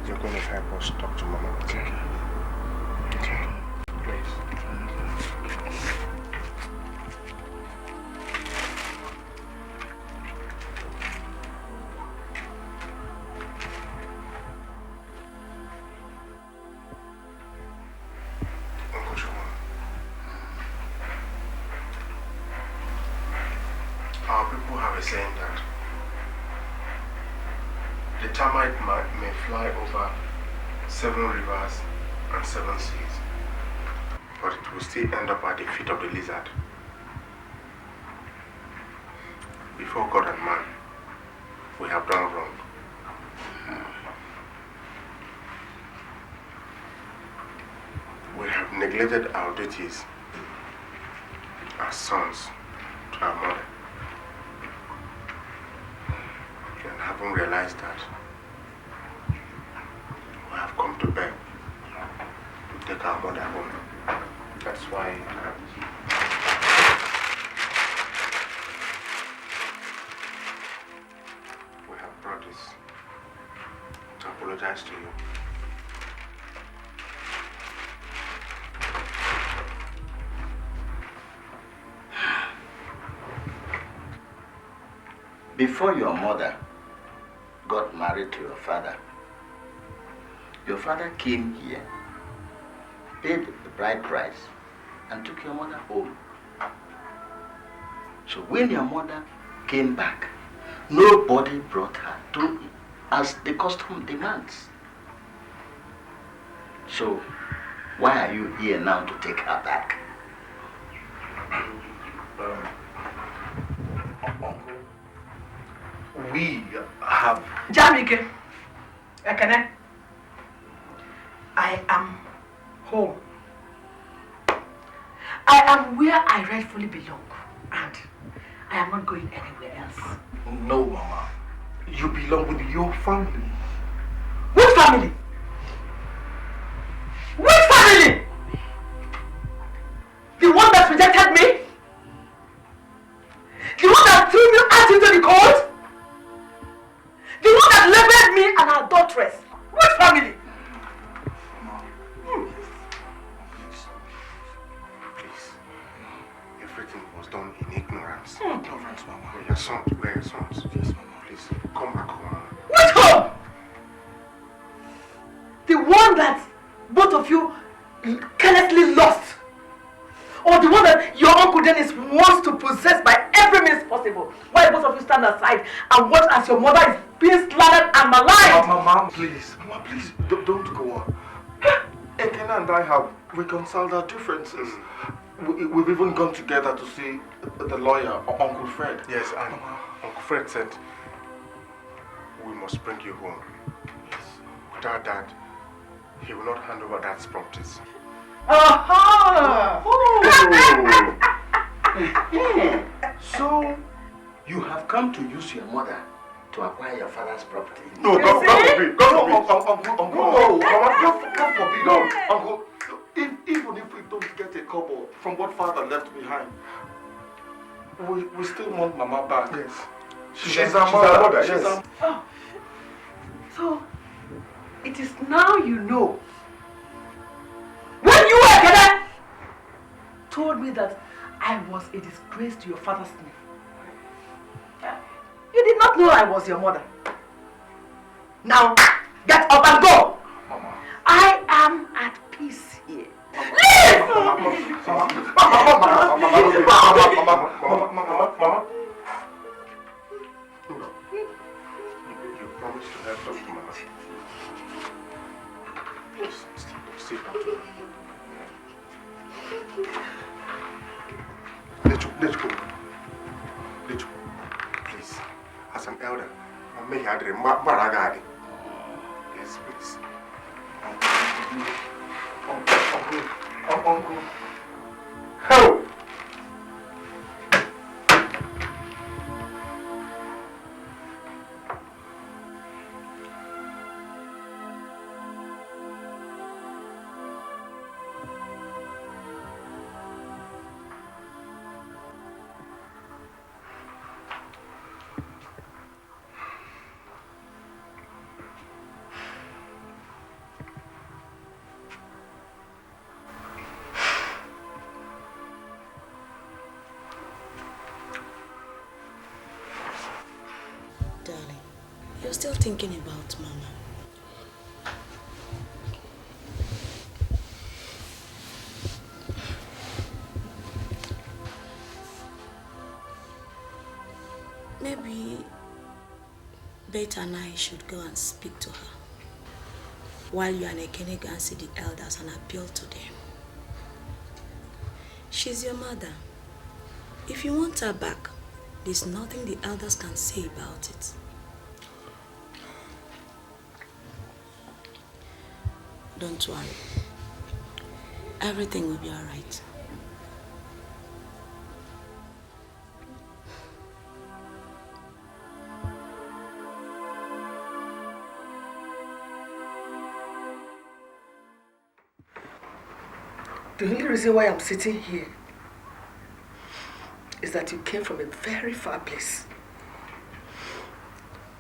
You're going to help us talk to Mama, okay? Okay. Please. Our people have a saying that the termite may fly over 7 rivers and 7 seas, but it will still end up at the feet of the lizard. Before God and man, we have done wrong. We have neglected our duties as sons to our mother. And haven't realized that we have come to beg to take our mother home. That's why we have brought this to apologize to you. Before your mother got married to your father came here, paid the bride price, and took your mother home. So when your mother came back, nobody brought her to as the custom demands. So why are you here now to take her back? We have... Jamike, Ekene, I am home. I am where I rightfully belong, and I am not going anywhere else. No, Mama. You belong with your family. Which family? Which family? The one that rejected me? The one that threw me out into the cold? The one that labeled me an adulteress? Which family? Please. Everything was done in ignorance. Ignorance, Mama. We're your sons. We're your sons. Please, Mama. Please, come back home. Which home? The one that both of you carelessly lost? Or the one that your uncle Dennis wants to possess by every means possible? Why both of you stand aside and watch as your mother is being slandered and maligned? Mama, please. Mama, please. Don't go on. Ekene and I have reconciled our differences. We've even gone together to see the lawyer, Uncle Fred. Yes, and Uncle Fred said we must bring you home. Yes. Without that, he will not hand over Dad's properties. Aha! So, you have come to use your mother to acquire your father's property? No, God forbid. Uncle, no, Mama, God forbid. No, Uncle, even if we don't get a couple from what father left behind, we still want Mama back. Yes. She's our mother. Yes. Oh. So, it is now you know. When you were told me that I was a disgrace to your father's name. You did not know I was your mother. Now, get up and go. I am at peace here. Leave! Mama. You promised to help Dr. Mama. Please, sit down. Let's go. Please, as an elder, I may have a maragadi. Yes, please. Uncle. Help! You're still thinking about Mama. Maybe Beta and I should go and speak to her while you and Ekene go and see the elders and appeal to them. She's your mother. If you want her back, there's nothing the elders can say about it. Don't worry. Everything will be all right. The only reason why I'm sitting here is that you came from a very far place.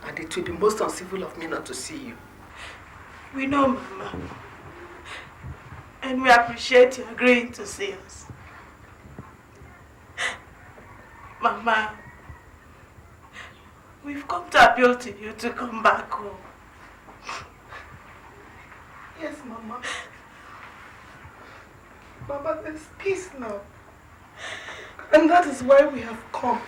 And it will be most uncivil of me not to see you. We know, Mama. And we appreciate you agreeing to see us. Mama, we've come to appeal to you to come back home. Yes, Mama. Mama, there's peace now. And that is why we have come.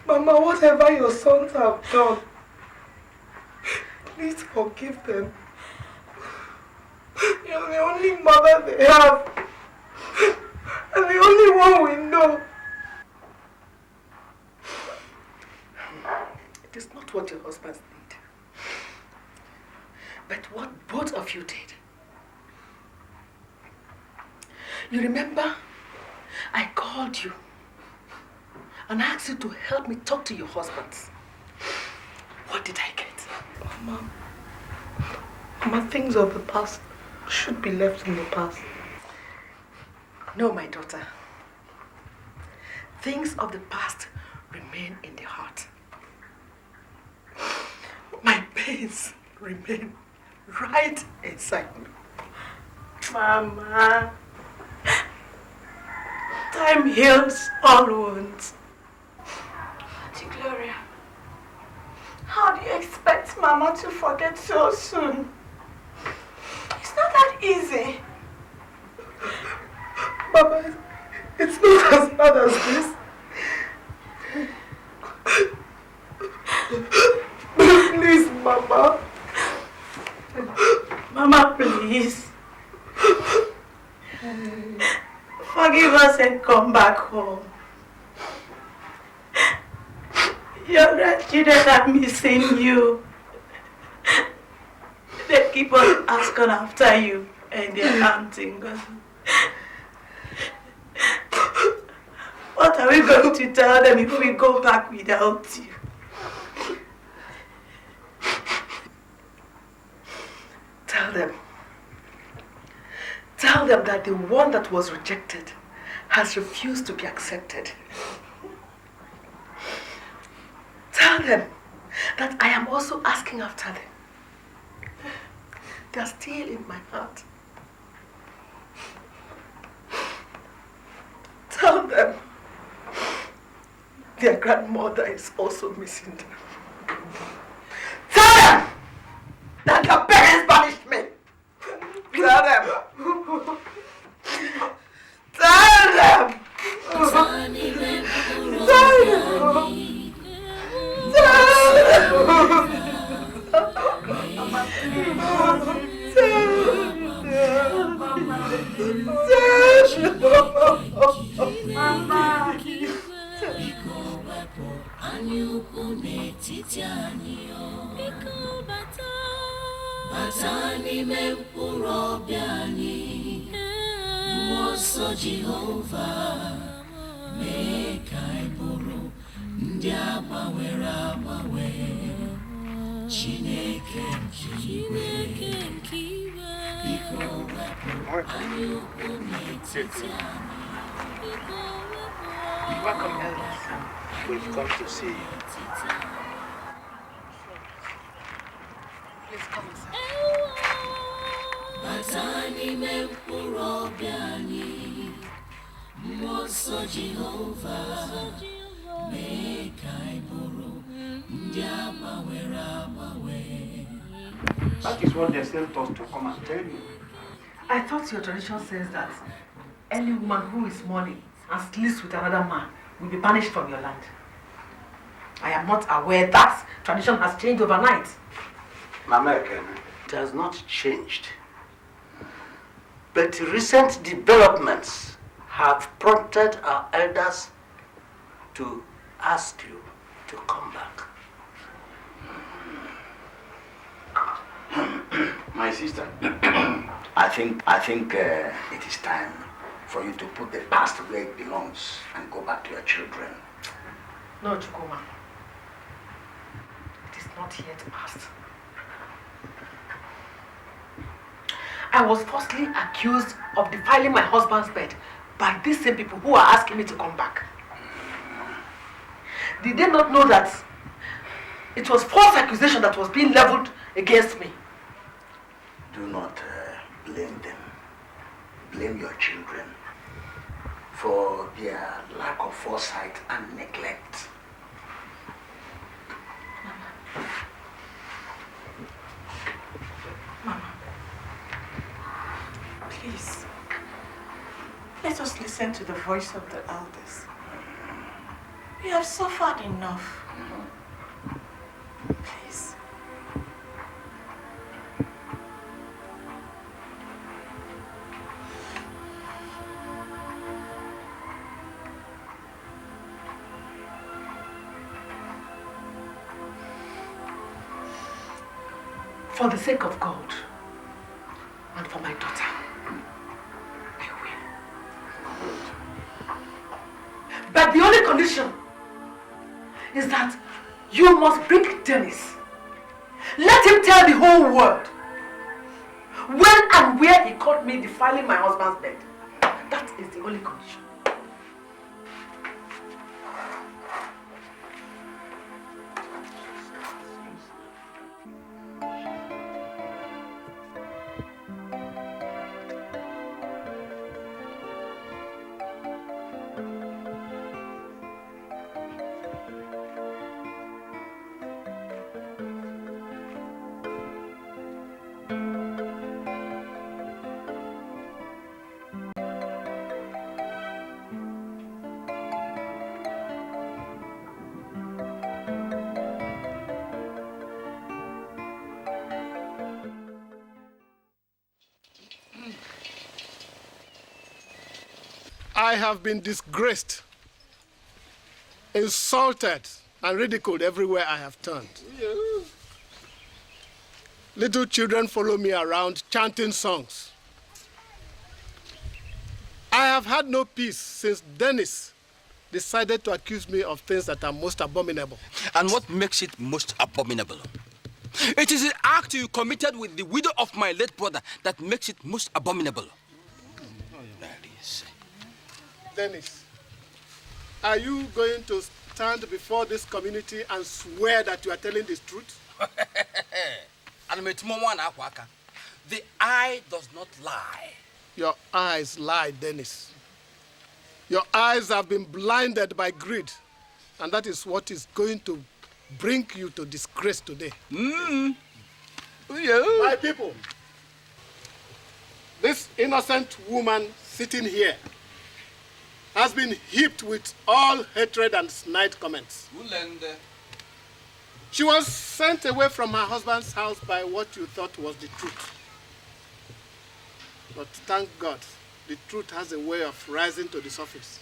Mama, whatever your sons have done, please forgive them. You're the only mother they have. And the only one we know. It is not what your husbands did, but what both of you did. You remember, I called you and asked you to help me talk to your husbands. What did I get? Mama, things of the past should be left in the past. No, my daughter. Things of the past remain in the heart. My pains remain right inside me. Mama, time heals all wounds. Auntie Gloria, how do you expect Mama to forget so soon? It's not that easy. Mama, it's not as bad as this. Please, Mama. Mama, please. Forgive us and come back home. Your grandchildren are missing you. They keep on asking after you and their auntie. What are we going to tell them if we go back without you? Tell them that the one that was rejected has refused to be accepted. Tell them that I am also asking after them. They are still in my heart. Tell them their grandmother is also missing them. Tell them that their parents banished me. Tell them. Tell them. Batani mempuro biani Mwoso Jehovah Mekai buru Ndiaba wera mawe Chineke mkiwe Biko wepo Anyuku metitiani Welcome, elders. We've come to see you. Please come inside. Batani mempuro biani Mwoso Jehovah Mekai buru Ndiaba wera mawe. That is what they sent us to come and tell you. I thought your tradition says that any woman who is mourning and sleeps with another man will be banished from your land. I am not aware that tradition has changed overnight. Mama Eken, it has not changed. But recent developments have prompted our elders to ask you to come back. My sister, I think it is time for you to put the past where it belongs and go back to your children. No, Chukuma. It is not yet past. I was falsely accused of defiling my husband's bed by these same people who are asking me to come back. Did they not know that it was false accusation that was being leveled against me? Do not blame them. Blame your children for their lack of foresight and neglect. Mama, please, let us listen to the voice of the elders. We have suffered enough. Please. For the sake of God and for my daughter, I will. But the only condition is that you must bring Dennis. Let him tell the whole world when and where he caught me defiling my husband's bed. That is the only condition. I have been disgraced, insulted, and ridiculed everywhere I have turned. Little children follow me around chanting songs. I have had no peace since Dennis decided to accuse me of things that are most abominable. And what makes it most abominable? It is the act you committed with the widow of my late brother that makes it most abominable. Dennis, are you going to stand before this community and swear that you are telling the truth? The eye does not lie. Your eyes lie, Dennis. Your eyes have been blinded by greed And that is what is going to bring you to disgrace today. My people, this innocent woman sitting here has been heaped with all hatred and snide comments. She was sent away from her husband's house by what you thought was the truth. But thank God, the truth has a way of rising to the surface.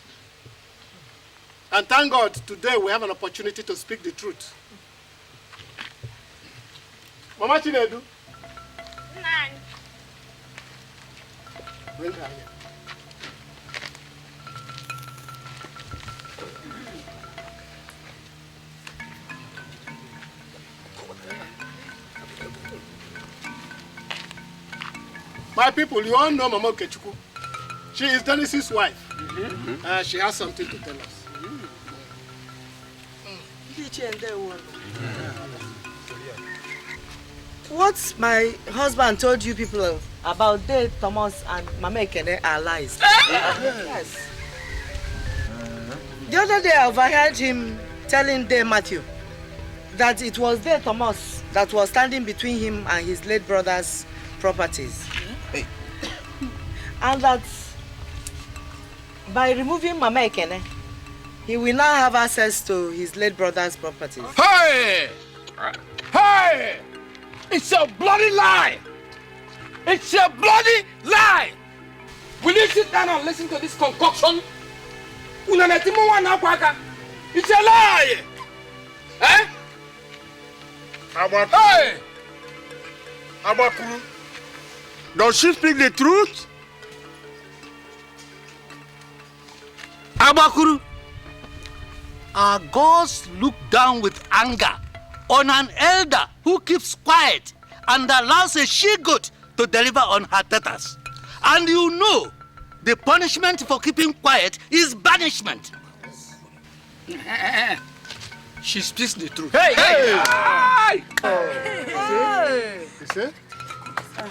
And thank God, today we have an opportunity to speak the truth. Mama Chinedu. Nine. Bring her here. My people, you all know Mama Okechukwu. She is Dennis's wife. She has something to tell us. What my husband told you people about Dave Thomas and Mama Ekene are lies. Yes. The other day I overheard him telling Dave Matthew that it was Dave Thomas that was standing between him and his late brother's properties. And that by removing Mama Ekene, he will now have access to his late brother's properties. Hey! Hey! It's a bloody lie! It's a bloody lie! Will you sit down and listen to this concoction? It's a lie! Eh? Hey! Abakuru, does she speak the truth? Abakuru, our gods look down with anger on an elder who keeps quiet and allows a she-goat to deliver on her daughters. And you know, the punishment for keeping quiet is banishment. She speaks the truth. Hey!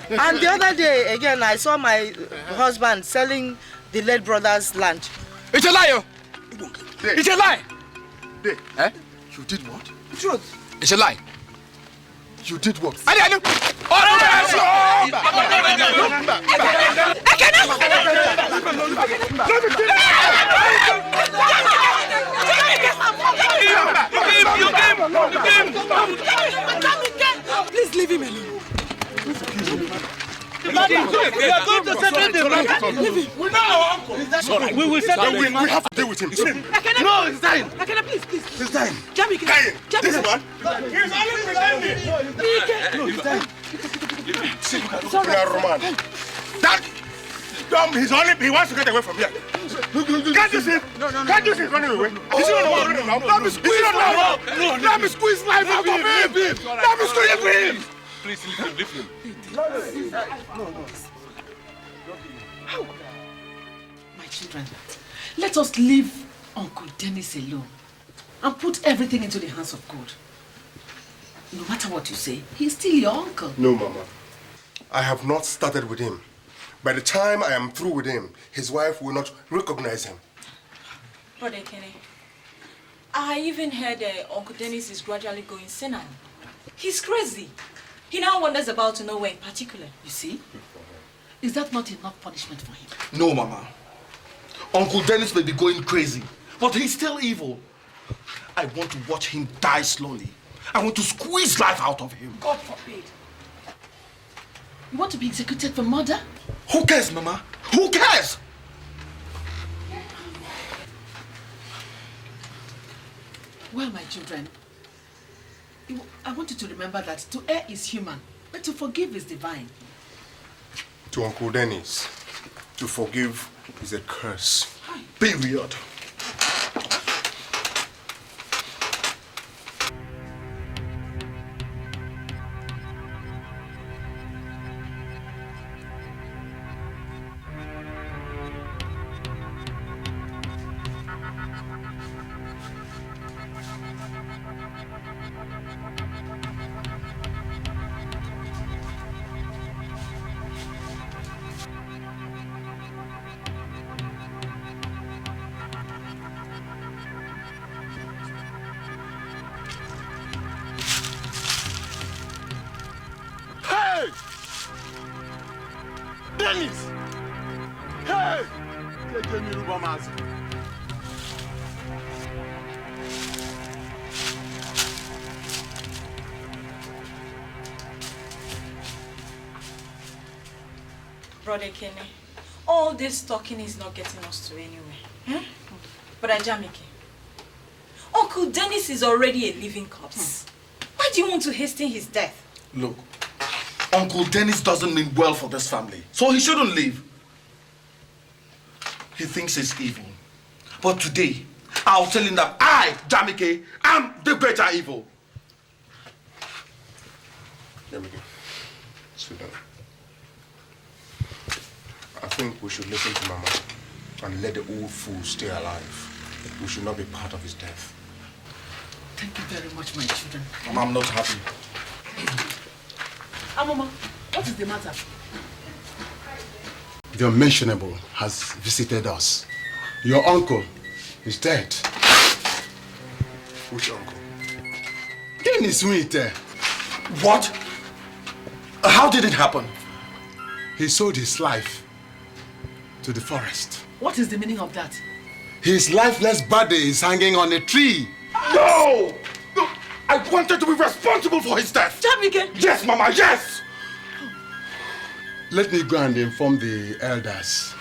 And the other day, again, I saw my husband selling the late brother's land. It's a lie! It's a lie! Eh? You did what? Truth. It's a lie. You did what? I did. Please leave him alone. We are going to separate the brother. We know our uncle. Sorry. We will settle. We have to deal with him. No, he's dying. Please. He's dying. Jamie, dying. This man. He's only pretending. No, he's dying. We are Roman. That dumb. He wants to get away from here. Can't you see? Can't you see he's running away? Is he not running now? Let me squeeze life. Let me squeeze life out of him. Let me squeeze him. Please leave him. No. How? My children, let us leave Uncle Dennis alone and put everything into the hands of God. No matter what you say, he's still your uncle. No, Mama. I have not started with him. By the time I am through with him, his wife will not recognize him. Brother Kenny, I even heard Uncle Dennis is gradually going senile. He's crazy. He now wonders about nowhere in particular. You see? Is that not enough punishment for him? No, Mama. Uncle Dennis may be going crazy, but he's still evil. I want to watch him die slowly. I want to squeeze life out of him. God forbid. You want to be executed for murder? Who cares, Mama? Who cares? Well, my children, I want you to remember that to err is human, but to forgive is divine. To Uncle Dennis, to forgive is a curse. Period. Hey! Dennis! Hey! Brother Kenny, all this talking is not getting us to anywhere. Hmm? Brother Jamike, Uncle Dennis is already a living corpse. Why do you want to hasten his death? Look, Uncle Dennis doesn't mean well for this family, so he shouldn't leave. He thinks he's evil. But today, I'll tell him that I, Jamike, am the greater evil. Jamike, sit down. I think we should listen to Mama and let the old fool stay alive. We should not be part of his death. Thank you very much, my children. Mama, I'm not happy. Mama, what is the matter? The unmentionable has visited us. Your uncle is dead. Which uncle? Dennis Winte. What? How did it happen? He sold his life to the forest. What is the meaning of that? His lifeless body is hanging on a tree. No! No! I wanted to be responsible for his death! Jamike! Yes, Mama, yes! Let me go and inform the elders.